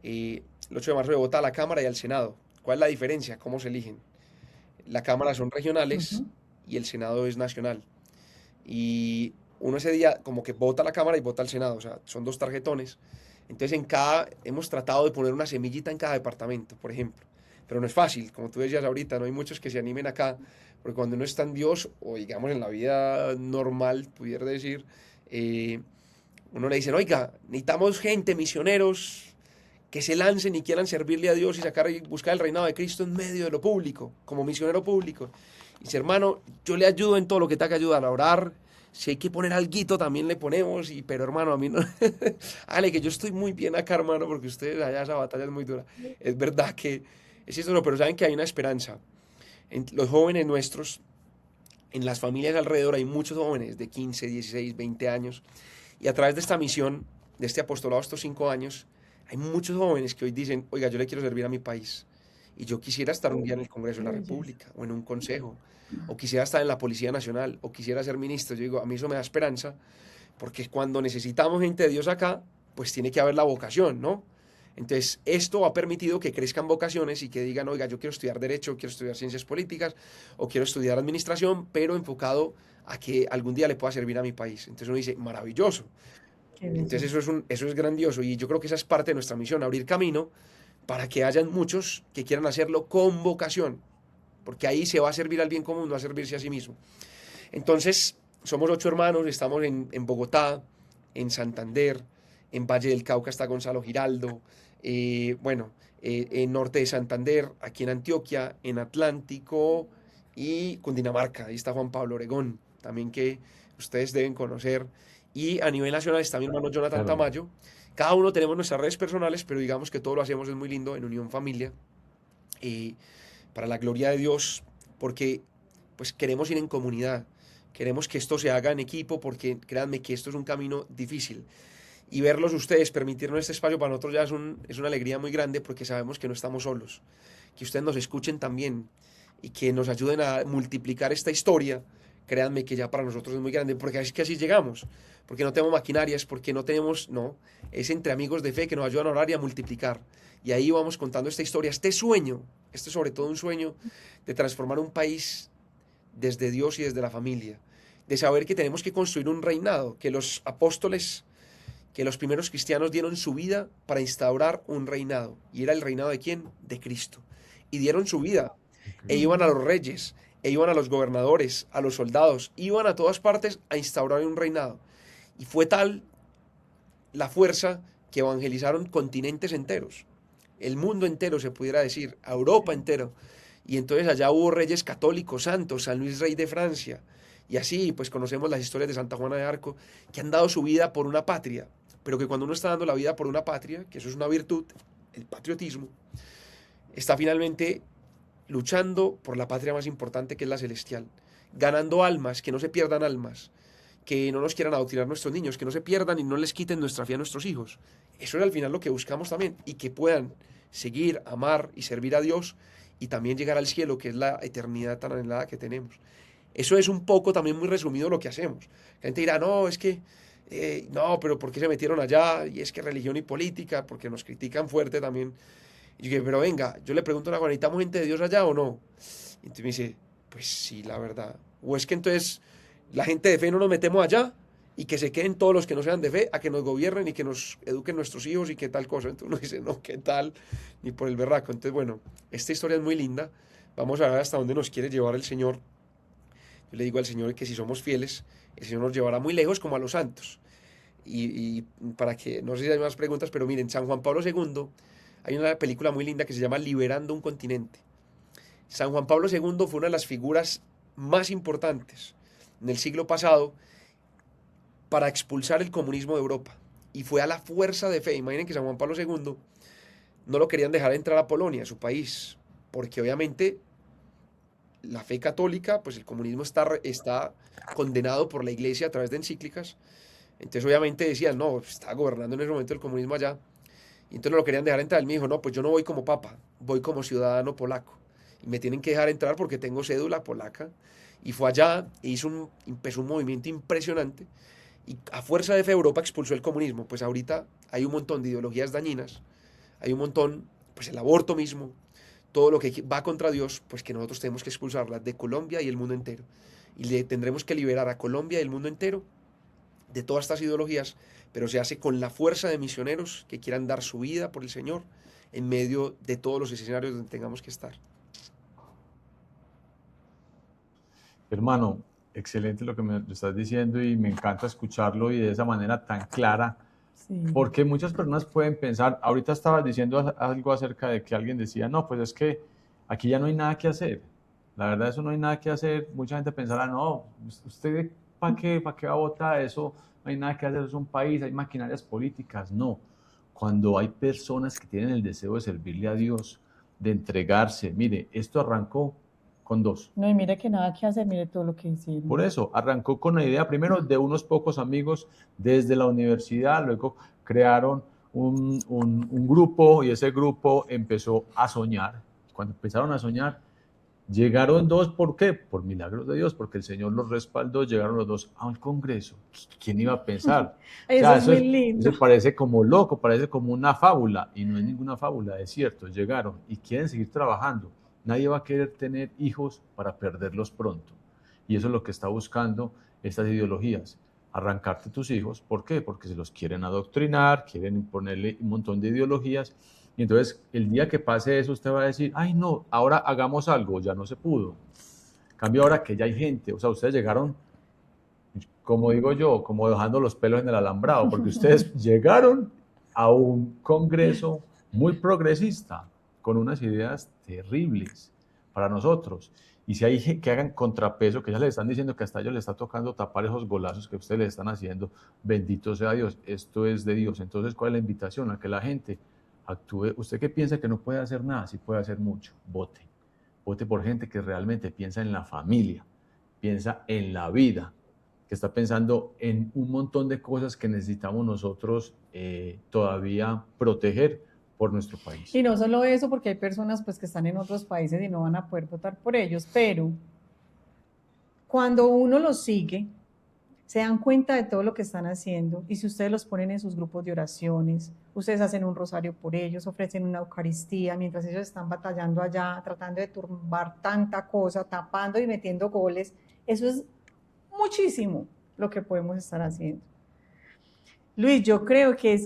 El 8 de marzo se vota a la Cámara y al Senado. ¿Cuál es la diferencia? ¿Cómo se eligen? La Cámara son regionales y el Senado es nacional. Y uno ese día como que vota a la Cámara y vota al Senado, o sea, son 2 tarjetones. Entonces hemos tratado de poner una semillita en cada departamento, por ejemplo. Pero no es fácil, como tú decías ahorita, no hay muchos que se animen acá, porque cuando uno está en Dios, o digamos en la vida normal, pudiera decir, uno le dice, oiga, necesitamos gente, misioneros, que se lancen y quieran servirle a Dios y sacar y buscar el reinado de Cristo en medio de lo público, como misionero público. Y dice, hermano, yo le ayudo en todo lo que te haga ayudar a orar. Si hay que poner alguito, también le ponemos. Pero hermano, a mí no. Ale, que yo estoy muy bien acá, hermano, porque ustedes allá esa batalla es muy dura. Es verdad que es esto, no, pero saben que hay una esperanza. En los jóvenes nuestros, en las familias alrededor, hay muchos jóvenes de 15, 16, 20 años. Y a través de esta misión, de este apostolado, estos 5 años, hay muchos jóvenes que hoy dicen, oiga, yo le quiero servir a mi país. Y yo quisiera estar un día en el Congreso de la República, o en un consejo, o quisiera estar en la Policía Nacional, o quisiera ser ministro. Yo digo, a mí eso me da esperanza, porque cuando necesitamos gente de Dios acá, pues tiene que haber la vocación, ¿no? Entonces, esto ha permitido que crezcan vocaciones y que digan, oiga, yo quiero estudiar Derecho, quiero estudiar Ciencias Políticas, o quiero estudiar Administración, pero enfocado a que algún día le pueda servir a mi país. Entonces uno dice, maravilloso. Entonces eso es grandioso, y yo creo que esa es parte de nuestra misión, abrir camino para que hayan muchos que quieran hacerlo con vocación, porque ahí se va a servir al bien común, no a servirse a sí mismo. Entonces, somos 8 hermanos, estamos en Bogotá, en Santander, en Valle del Cauca está Gonzalo Giraldo, en norte de Santander, aquí en Antioquia, en Atlántico y Cundinamarca, ahí está Juan Pablo Oregón, también que ustedes deben conocer. Y a nivel nacional está mi hermano Jonathan Tamayo. Cada uno tenemos nuestras redes personales, pero digamos que todo lo hacemos es muy lindo en Unión Familia, para la gloria de Dios, porque pues queremos ir en comunidad, queremos que esto se haga en equipo, porque créanme que esto es un camino difícil. Y verlos ustedes, permitirnos este espacio para nosotros ya es una alegría muy grande, porque sabemos que no estamos solos, que ustedes nos escuchen también y que nos ayuden a multiplicar esta historia. Créanme que ya para nosotros es muy grande, porque es que así llegamos, porque no tenemos maquinarias, porque no tenemos, no, es entre amigos de fe que nos ayudan a orar y a multiplicar. Y ahí vamos contando esta historia, este sueño, este es sobre todo un sueño de transformar un país desde Dios y desde la familia, de saber que tenemos que construir un reinado, que los apóstoles, que los primeros cristianos dieron su vida para instaurar un reinado. ¿Y era el reinado de quién? De Cristo. Y dieron su vida, e iban a los reyes, e iban a los gobernadores, a los soldados, iban a todas partes a instaurar un reinado. Y fue tal la fuerza que evangelizaron continentes enteros, el mundo entero se pudiera decir, a Europa entero. Y entonces allá hubo reyes católicos santos, San Luis Rey de Francia, y así pues conocemos las historias de Santa Juana de Arco, que han dado su vida por una patria, pero que cuando uno está dando la vida por una patria, que eso es una virtud, el patriotismo, está finalmente luchando por la patria más importante, que es la celestial, ganando almas, que no se pierdan almas, que no nos quieran adoctrinar nuestros niños, que no se pierdan y no les quiten nuestra fe a nuestros hijos. Eso es al final lo que buscamos también, y que puedan seguir, amar y servir a Dios, y también llegar al cielo, que es la eternidad tan anhelada que tenemos. Eso es un poco también muy resumido lo que hacemos. La gente dirá, no, es que, no, pero ¿por qué se metieron allá? Y es que religión y política, porque nos critican fuerte también. Y yo dije, pero venga, yo le pregunto a la Juana, ¿necesitamos gente de Dios allá o no? Y entonces me dice, pues sí, la verdad. O es que entonces la gente de fe no nos metemos allá, y que se queden todos los que no sean de fe a que nos gobiernen y que nos eduquen nuestros hijos y qué tal cosa. Entonces uno dice, no, qué tal, ni por el berraco. Entonces, bueno, esta historia es muy linda. Vamos a ver hasta dónde nos quiere llevar el Señor. Yo le digo al Señor que si somos fieles, el Señor nos llevará muy lejos como a los santos. Y para que, no sé si hay más preguntas, pero miren, San Juan Pablo II, hay una película muy linda que se llama Liberando un continente. San Juan Pablo II fue una de las figuras más importantes en el siglo pasado para expulsar el comunismo de Europa. Y fue a la fuerza de fe. Imaginen que San Juan Pablo II no lo querían dejar entrar a Polonia, su país, porque obviamente la fe católica, pues el comunismo está condenado por la iglesia a través de encíclicas. Entonces obviamente decían, no, está gobernando en ese momento el comunismo allá. Y entonces no lo querían dejar entrar. Él me dijo, no, pues yo no voy como papa, voy como ciudadano polaco. Y me tienen que dejar entrar porque tengo cédula polaca. Y fue allá e empezó un movimiento impresionante. Y a fuerza de fe Europa expulsó el comunismo. Pues ahorita hay un montón de ideologías dañinas, hay un montón, pues el aborto mismo, todo lo que va contra Dios, pues que nosotros tenemos que expulsarlas de Colombia y el mundo entero. Y le tendremos que liberar a Colombia y el mundo entero de todas estas ideologías, pero se hace con la fuerza de misioneros que quieran dar su vida por el Señor en medio de todos los escenarios donde tengamos que estar. Hermano, excelente lo que me estás diciendo y me encanta escucharlo y de esa manera tan clara, porque muchas personas pueden pensar, ahorita estabas diciendo algo acerca de que alguien decía, no, pues es que aquí ya no hay nada que hacer. La verdad, eso no hay nada que hacer. Mucha gente pensará, no, usted ¿para qué va a votar eso? No hay nada que hacer, es un país, hay maquinarias políticas. No, cuando hay personas que tienen el deseo de servirle a Dios, de entregarse, mire, esto arrancó con dos. No, y mire que nada que hacer, mire todo lo que hicieron. Por eso, arrancó con la idea primero de unos pocos amigos desde la universidad, luego crearon un grupo y ese grupo empezó a soñar. Cuando empezaron a soñar, llegaron dos, ¿por qué? Por milagros de Dios, porque el Señor los respaldó, llegaron los dos a un congreso. ¿Quién iba a pensar? Eso es muy lindo. Eso parece como loco, parece como una fábula, y no es ninguna fábula, es cierto, llegaron y quieren seguir trabajando. Nadie va a querer tener hijos para perderlos pronto. Y eso es lo que está buscando estas ideologías, arrancarte tus hijos. ¿Por qué? Porque se los quieren adoctrinar, quieren imponerle un montón de ideologías. Y entonces, el día que pase eso, usted va a decir, ay no, ahora hagamos algo, ya no se pudo. En cambio, ahora que ya hay gente, o sea, ustedes llegaron, como digo yo, como dejando los pelos en el alambrado, porque ustedes llegaron a un congreso muy progresista, con unas ideas terribles para nosotros. Y si hay que hagan contrapeso, que ya les están diciendo que hasta ellos les está tocando tapar esos golazos que ustedes les están haciendo, bendito sea Dios, esto es de Dios. Entonces, ¿cuál es la invitación? A que la gente actúe. Usted que piensa que no puede hacer nada, sí puede hacer mucho. Vote. Vote por gente que realmente piensa en la familia, piensa en la vida, que está pensando en un montón de cosas que necesitamos nosotros todavía proteger por nuestro país. Y no solo eso, porque hay personas pues que están en otros países y no van a poder votar por ellos, pero cuando uno los sigue, se dan cuenta de todo lo que están haciendo, y si ustedes los ponen en sus grupos de oraciones, ustedes hacen un rosario por ellos, ofrecen una Eucaristía, mientras ellos están batallando allá, tratando de turbar tanta cosa, tapando y metiendo goles, eso es muchísimo lo que podemos estar haciendo. Luis, yo creo que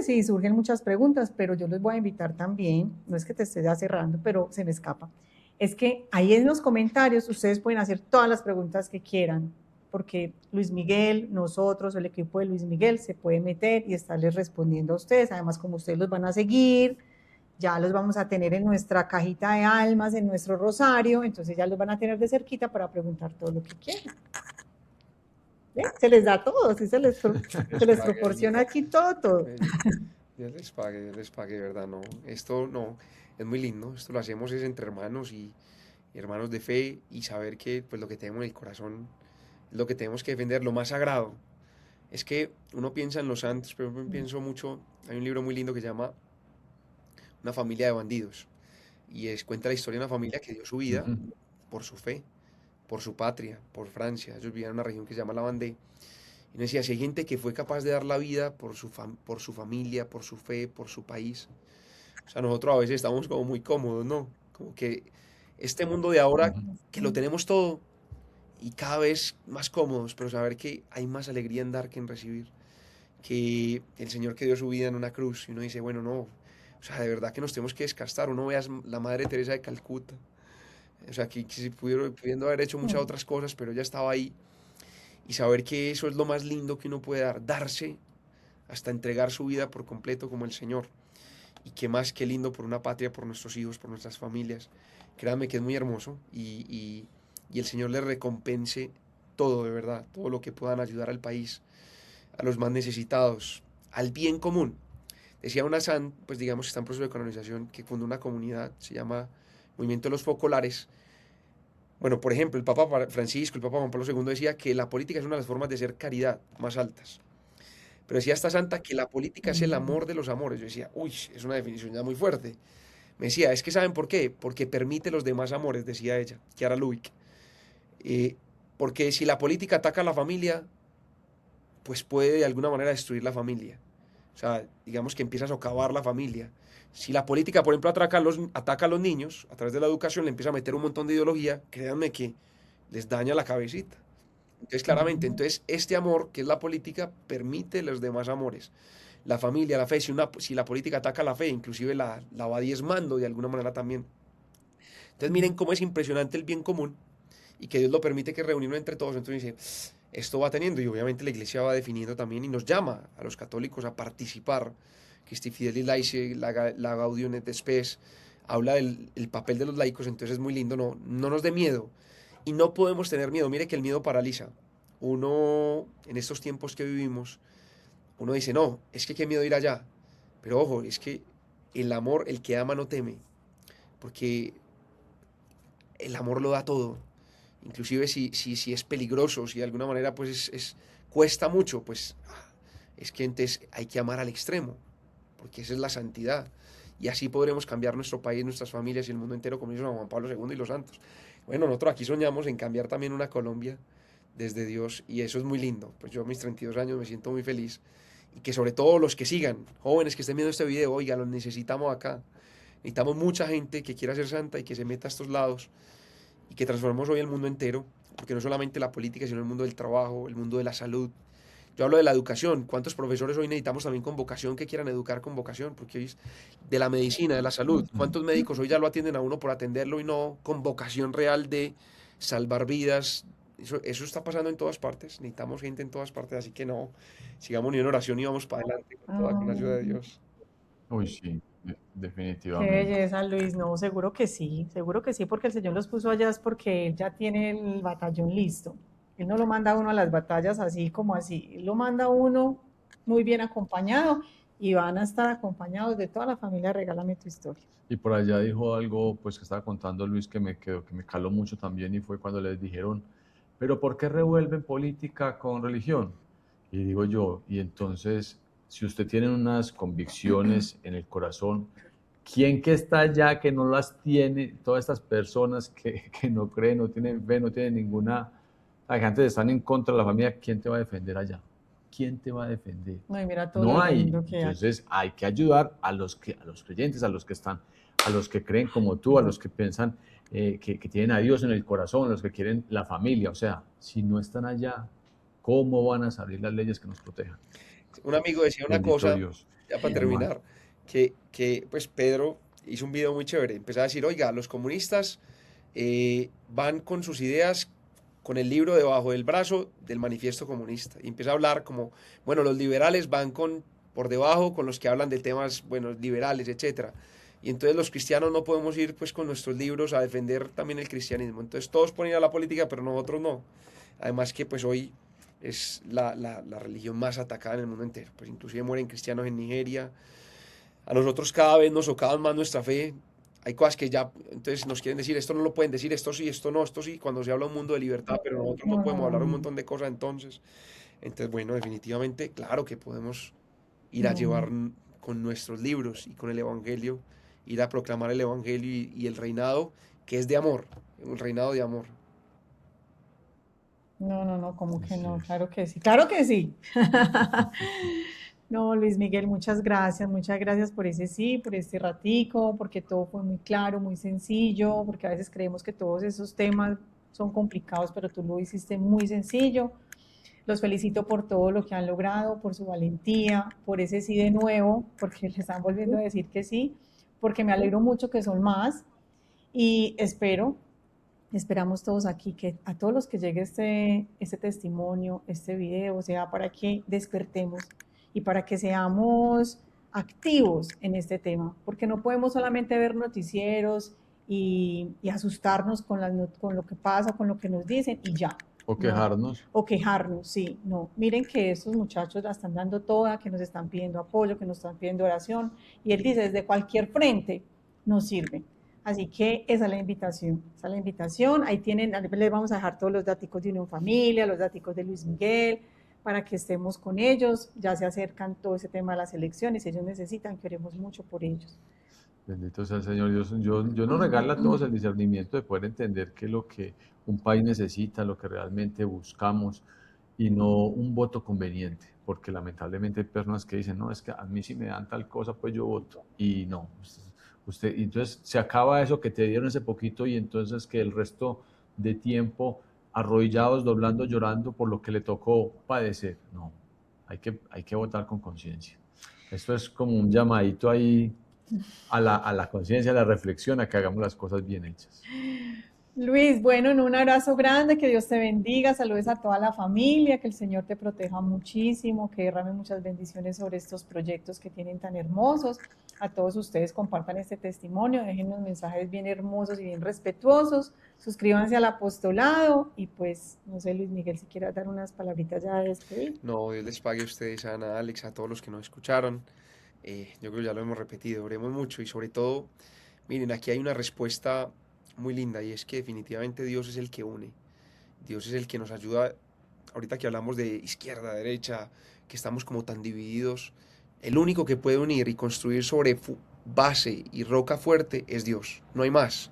sí, surgen muchas preguntas, pero yo les voy a invitar también, no es que te esté ya cerrando, pero se me escapa, es que ahí en los comentarios ustedes pueden hacer todas las preguntas que quieran, porque Luis Miguel, nosotros, el equipo de Luis Miguel se puede meter y estarles respondiendo a ustedes. Además, como ustedes los van a seguir, ya los vamos a tener en nuestra cajita de almas, en nuestro rosario, entonces ya los van a tener de cerquita para preguntar todo lo que quieran. Se les da todo, ¿sí? se les proporciona aquí todo. Dios les pague, ¿verdad? No, esto no, es muy lindo, esto lo hacemos es entre hermanos y hermanos de fe, y saber que pues lo que tenemos en el corazón es lo que tenemos que defender, lo más sagrado. Es que uno piensa en los santos, pero yo pienso mucho, hay un libro muy lindo que se llama Una familia de bandidos, y cuenta la historia de una familia que dio su vida por su fe, por su patria, por Francia. Ellos vivían en una región que se llama la Vendée. Y me decía, si hay gente que fue capaz de dar la vida por su familia, por su fe, por su país. O sea, nosotros a veces estamos como muy cómodos, ¿no? Como que este mundo de ahora, que lo tenemos todo y cada vez más cómodos, pero saber que hay más alegría en dar que en recibir. Que el Señor que dio su vida en una cruz, y uno dice, bueno, no, o sea, de verdad que nos tenemos que descastar. Uno ve a la Madre Teresa de Calcuta, o sea, que si pudiendo haber hecho muchas otras cosas, pero ella estaba ahí. Y saber que eso es lo más lindo que uno puede dar, darse hasta entregar su vida por completo como el Señor. Y qué más, qué lindo por una patria, por nuestros hijos, por nuestras familias. Créanme que es muy hermoso, y el Señor les recompense todo, de verdad, todo lo que puedan ayudar al país, a los más necesitados, al bien común. Decía una pues digamos que está en proceso de canonización, que fundó una comunidad, se llama movimiento de los focolares. Bueno, por ejemplo, el Papa Francisco, el Papa Juan Pablo II decía que la política es una de las formas de hacer caridad más altas. Pero decía esta santa que la política es el amor de los amores. Yo decía, uy, es una definición ya muy fuerte. Me decía, es que ¿saben por qué? Porque permite los demás amores, decía ella, Chiara Lubick. Porque si la política ataca a la familia, pues puede de alguna manera destruir la familia. O sea, digamos que empieza a socavar la familia. Si la política, por ejemplo, ataca a los niños, a través de la educación, le empieza a meter un montón de ideología, créanme que les daña la cabecita. Entonces, claramente, entonces este amor, que es la política, permite los demás amores. La familia, la fe, si la política ataca la fe, inclusive la va diezmando de alguna manera también. Entonces, miren cómo es impresionante el bien común y que Dios lo permite que reunirnos entre todos. Entonces dice, esto va teniendo, y obviamente la iglesia va definiendo también y nos llama a los católicos a participar. Christi Fidelis Laici, la Gaudium et Spes, habla del papel de los laicos, entonces es muy lindo, no nos dé miedo. Y no podemos tener miedo, mire que el miedo paraliza. Uno, en estos tiempos que vivimos, uno dice, no, es que qué miedo ir allá. Pero ojo, es que el amor, el que ama no teme, porque el amor lo da todo. Inclusive si es peligroso, si de alguna manera pues cuesta mucho, pues es que entonces hay que amar al extremo, porque esa es la santidad. Y así podremos cambiar nuestro país, nuestras familias y el mundo entero, como hizo San Juan Pablo II y los santos. Bueno, nosotros aquí soñamos en cambiar también una Colombia desde Dios, y eso es muy lindo. Pues yo a mis 32 años me siento muy feliz, y que sobre todo los que sigan, jóvenes que estén viendo este video, oiga, los necesitamos acá. Necesitamos mucha gente que quiera ser santa y que se meta a estos lados, y que transformemos hoy el mundo entero, porque no solamente la política, sino el mundo del trabajo, el mundo de la salud. Yo hablo de la educación. ¿Cuántos profesores hoy necesitamos también con vocación que quieran educar con vocación? Porque hoy es de la medicina, de la salud. ¿Cuántos médicos hoy ya lo atienden a uno por atenderlo y no con vocación real de salvar vidas? Eso está pasando en todas partes. Necesitamos gente en todas partes, así que no, sigamos uniendo en oración y vamos para adelante con la ayuda de Dios. Uy, sí, Qué definitivamente. belleza, Luis. No, seguro que sí, porque el Señor los puso allá es porque Él ya tiene el batallón listo. Él no lo manda a uno a las batallas así como así, Él lo manda a uno muy bien acompañado, y van a estar acompañados de toda la familia. Regálame tu historia. Y por allá dijo algo, pues que estaba contando Luis, que me caló mucho también, y fue cuando les dijeron, pero ¿por qué revuelven política con religión? Y digo yo, y entonces, si usted tiene unas convicciones en el corazón, ¿quién que está allá que no las tiene? Todas estas personas que no creen, no tienen fe, no tienen ninguna... La gente están en contra de la familia, ¿quién te va a defender allá? ¿Quién te va a defender? No, y mira todo No lo hay. lindo que hay. Entonces hay que ayudar a los creyentes, a los que están, a los que creen como tú, a los que piensan que tienen a Dios en el corazón, a los que quieren la familia. O sea, si no están allá, ¿cómo van a salir las leyes que nos protejan? Un amigo decía una Bendito cosa, Dios. ya para terminar, que pues Pedro hizo un video muy chévere. Empezaba a decir, oiga, los comunistas van con sus ideas, con el libro debajo del brazo del manifiesto comunista. Y empieza a hablar como, bueno, los liberales van por debajo con los que hablan de temas, bueno, liberales, etcétera. Y entonces los cristianos no podemos ir pues con nuestros libros a defender también el cristianismo. Entonces todos ponen a la política, pero nosotros no. Además que pues hoy es la religión más atacada en el mundo entero. Pues inclusive mueren cristianos en Nigeria. A nosotros cada vez nos socavan más nuestra fe. Hay cosas que ya, entonces nos quieren decir, esto no lo pueden decir, esto sí, esto no, esto sí, cuando se habla un mundo de libertad, pero nosotros no podemos hablar un montón de cosas entonces. Entonces, bueno, definitivamente, claro que podemos ir a llevar con nuestros libros y con el Evangelio, ir a proclamar el Evangelio y el reinado que es de amor, un reinado de amor. No, ¿cómo que no? Claro que sí, claro que sí. No, Luis Miguel, muchas gracias por ese sí, por este ratico, porque todo fue muy claro, muy sencillo, porque a veces creemos que todos esos temas son complicados, pero tú lo hiciste muy sencillo. Los felicito por todo lo que han logrado, por su valentía, por ese sí de nuevo, porque le están volviendo a decir que sí, porque me alegro mucho que son más, y esperamos todos aquí que a todos los que llegue este testimonio, este video, sea para que despertemos y para que seamos activos en este tema, porque no podemos solamente ver noticieros y asustarnos con lo que pasa, con lo que nos dicen y ya. O quejarnos. No, o quejarnos, sí, no. Miren que estos muchachos la están dando toda, que nos están pidiendo apoyo, que nos están pidiendo oración, y él dice, desde cualquier frente nos sirve. Así que esa es la invitación, ahí tienen, les vamos a dejar todos los datos de Unión Familia, los datos de Luis Miguel, para que estemos con ellos, ya se acercan todo ese tema de las elecciones, ellos necesitan que oremos mucho por ellos. Bendito sea el Señor. Dios nos regala a todos el discernimiento de poder entender qué es lo que un país necesita, lo que realmente buscamos, y no un voto conveniente, porque lamentablemente hay personas que dicen, no, es que a mí si me dan tal cosa, pues yo voto, y no. Entonces se acaba eso que te dieron ese poquito, y entonces que el resto de tiempo arrodillados, doblando, llorando por lo que le tocó padecer. No, hay que votar con conciencia. Esto es como un llamadito ahí a la conciencia, a la reflexión, a que hagamos las cosas bien hechas. Luis, bueno, un abrazo grande, que Dios te bendiga, saludes a toda la familia, que el Señor te proteja muchísimo, que derrame muchas bendiciones sobre estos proyectos que tienen tan hermosos. A todos ustedes compartan este testimonio, déjennos mensajes bien hermosos y bien respetuosos, suscríbanse al apostolado y pues, no sé, Luis Miguel, si quieres dar unas palabritas ya de despedir. No, Dios les pague a ustedes, Ana, Alex, a todos los que nos escucharon. Yo creo que ya lo hemos repetido, oremos mucho y sobre todo, miren, aquí hay una respuesta muy linda y es que definitivamente Dios es el que une, Dios es el que nos ayuda. Ahorita que hablamos de izquierda, derecha, que estamos como tan divididos, el único que puede unir y construir sobre base y roca fuerte es Dios, no hay más,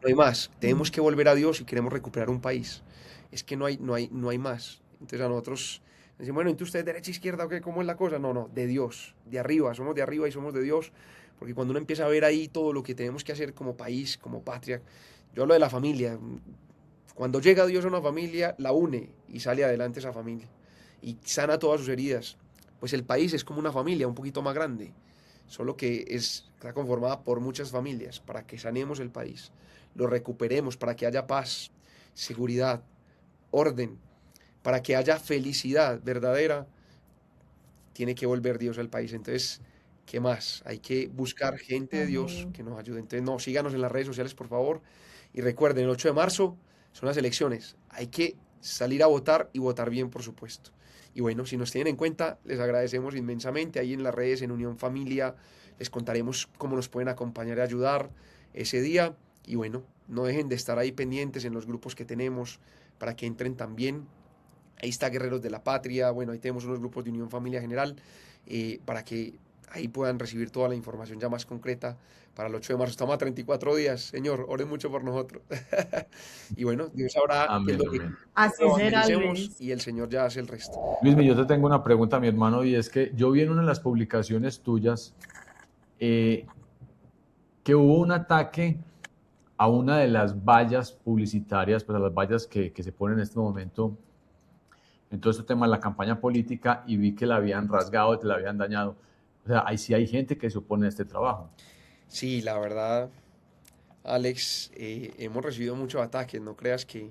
no hay más. Tenemos que volver a Dios si queremos recuperar un país, es que no hay más. Entonces a nosotros decimos, bueno, ¿entonces usted derecha, izquierda o qué? ¿Cómo es la cosa? No, no, de Dios, de arriba, somos de arriba y somos de Dios, porque cuando uno empieza a ver ahí todo lo que tenemos que hacer como país, como patria, yo hablo de la familia, cuando llega Dios a una familia, la une y sale adelante esa familia y sana todas sus heridas. Pues el país es como una familia un poquito más grande, solo que está conformada por muchas familias para que sanemos el país, lo recuperemos, para que haya paz, seguridad, orden, para que haya felicidad verdadera. Tiene que volver Dios al país. Entonces, ¿qué más? Hay que buscar gente de Dios que nos ayude. Entonces, no, síganos en las redes sociales, por favor. Y recuerden, el 8 de marzo son las elecciones. Hay que salir a votar y votar bien, por supuesto. Y bueno, si nos tienen en cuenta, les agradecemos inmensamente. Ahí en las redes, en Unión Familia, les contaremos cómo nos pueden acompañar y ayudar ese día. Y bueno, no dejen de estar ahí pendientes en los grupos que tenemos para que entren también. Ahí está Guerreros de la Patria, bueno, ahí tenemos unos grupos de Unión Familia General, para que ahí puedan recibir toda la información ya más concreta para el 8 de marzo. Estamos a 34 días, Señor, oren mucho por nosotros. Y bueno, Dios sabrá qué es lo que así será, Luis. y el Señor ya hace el resto. Luis, yo te tengo una pregunta, mi hermano, y es que yo vi en una de las publicaciones tuyas que hubo un ataque a una de las vallas publicitarias, pues a las vallas que se ponen en este momento en todo este tema de la campaña política, y vi que la habían rasgado, que la habían dañado. O sea, ahí sí hay gente que se opone a este trabajo. Sí, la verdad, Alex, hemos recibido muchos ataques, no creas que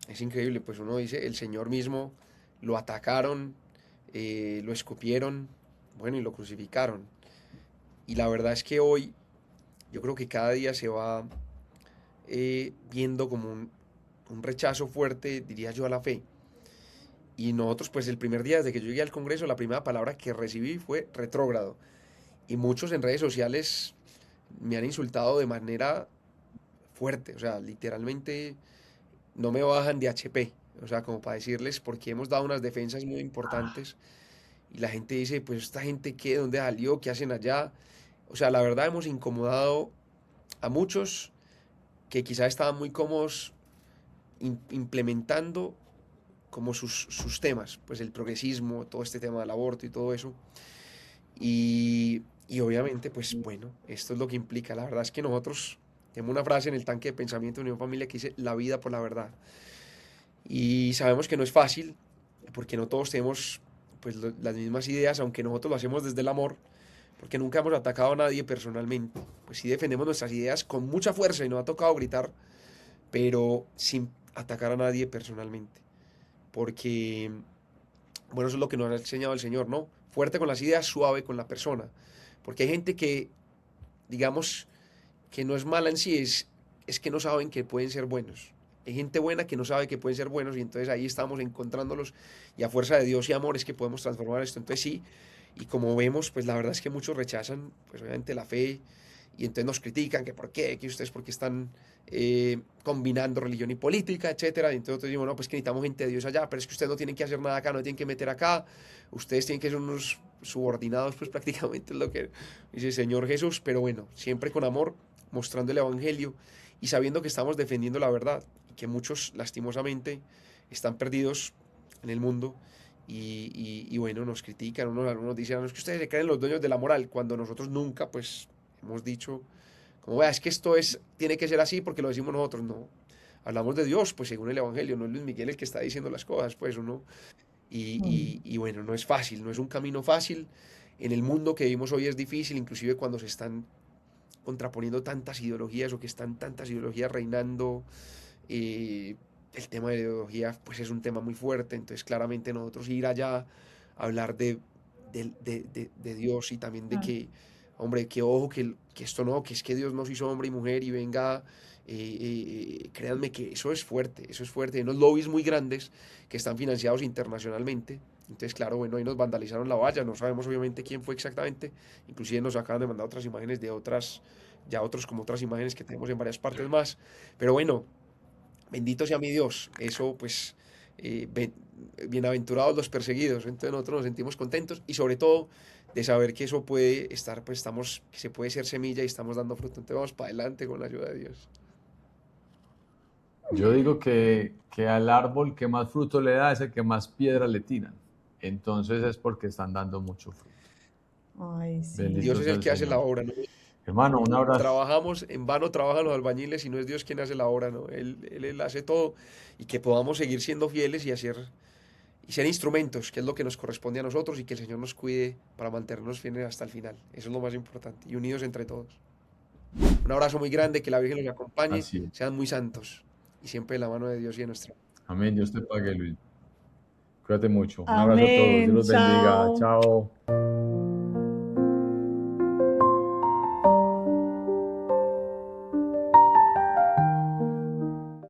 es increíble, pues uno dice, el Señor mismo lo atacaron, lo escupieron, bueno, y lo crucificaron. Y la verdad es que hoy yo creo que cada día se va viendo como un rechazo fuerte, diría yo, a la fe. Y nosotros, pues el primer día desde que yo llegué al Congreso, la primera palabra que recibí fue retrógrado. Y muchos en redes sociales me han insultado de manera fuerte, o sea, literalmente no me bajan de HP, o sea, como para decirles, porque hemos dado unas defensas muy importantes y la gente dice, pues esta gente qué, ¿dónde salió? ¿Qué hacen allá? O sea, la verdad hemos incomodado a muchos que quizás estaban muy cómodos implementando como sus temas, pues el progresismo, todo este tema del aborto y todo eso. Y obviamente, pues bueno, esto es lo que implica. La verdad es que nosotros tenemos una frase en el tanque de pensamiento de Unión Familia que dice, la vida por la verdad. Y sabemos que no es fácil, porque no todos tenemos pues las mismas ideas, aunque nosotros lo hacemos desde el amor, porque nunca hemos atacado a nadie personalmente. Pues sí defendemos nuestras ideas con mucha fuerza y nos ha tocado gritar, pero sin atacar a nadie personalmente. Porque, bueno, eso es lo que nos ha enseñado el Señor, ¿no? Fuerte con las ideas, suave con la persona. Porque hay gente que, digamos, que no es mala en sí, es que no saben que pueden ser buenos. Hay gente buena que no sabe que pueden ser buenos y entonces ahí estamos encontrándolos y a fuerza de Dios y amor es que podemos transformar esto. Entonces sí, y como vemos, pues la verdad es que muchos rechazan, pues obviamente la fe y entonces nos critican que por qué, que ustedes porque están combinando religión y política, etcétera. Y entonces nosotros decimos, no, pues que necesitamos gente de Dios allá, pero es que ustedes no tienen que hacer nada acá, no tienen que meter acá, ustedes tienen que ser unos subordinados, pues prácticamente es lo que dice el Señor Jesús, pero bueno, siempre con amor, mostrando el Evangelio y sabiendo que estamos defendiendo la verdad, y que muchos lastimosamente están perdidos en el mundo. Y bueno, nos critican, algunos dicen, "No, es que ustedes se creen los dueños de la moral", cuando nosotros nunca, pues, hemos dicho, como vea, es que esto tiene que ser así porque lo decimos nosotros, no. Hablamos de Dios, pues según el Evangelio, no es Luis Miguel el que está diciendo las cosas, pues uno. Y bueno, no es fácil, no es un camino fácil. En el mundo que vivimos hoy es difícil, inclusive cuando se están contraponiendo tantas ideologías o que están tantas ideologías reinando. El tema de la ideología pues es un tema muy fuerte, entonces claramente nosotros ir allá a hablar de Dios y también de que, hombre, que ojo, que esto no, que es que Dios nos hizo hombre y mujer y venga, créanme que eso es fuerte, hay unos lobbies muy grandes que están financiados internacionalmente, entonces claro, bueno, ahí nos vandalizaron la valla, no sabemos obviamente quién fue exactamente, inclusive nos acaban de mandar otras imágenes de otras, ya otros como otras imágenes que tenemos en varias partes más, pero bueno, bendito sea mi Dios, eso pues, bienaventurados los perseguidos, entonces nosotros nos sentimos contentos y sobre todo de saber que eso puede estar, pues que se puede ser semilla y estamos dando fruto, entonces vamos para adelante con la ayuda de Dios. Yo digo que al árbol que más fruto le da es el que más piedra le tiran, entonces es porque están dando mucho fruto. Ay, sí. Bendito Dios es sea el el que hace la Señor. obra, ¿no? Hermano, un abrazo. Trabajamos, en vano trabajan los albañiles y no es Dios quien hace la obra, ¿no? Él hace todo y que podamos seguir siendo fieles y ser instrumentos, que es lo que nos corresponde a nosotros y que el Señor nos cuide para mantenernos fieles hasta el final. Eso es lo más importante y unidos entre todos. Un abrazo muy grande, que la Virgen los acompañe, Así es. sean muy santos y siempre de la mano de Dios y de nuestra. Amén. Dios te pague, Luis. Cuídate mucho. Un abrazo a todos. Amén. Dios los bendiga. Chao. Chao.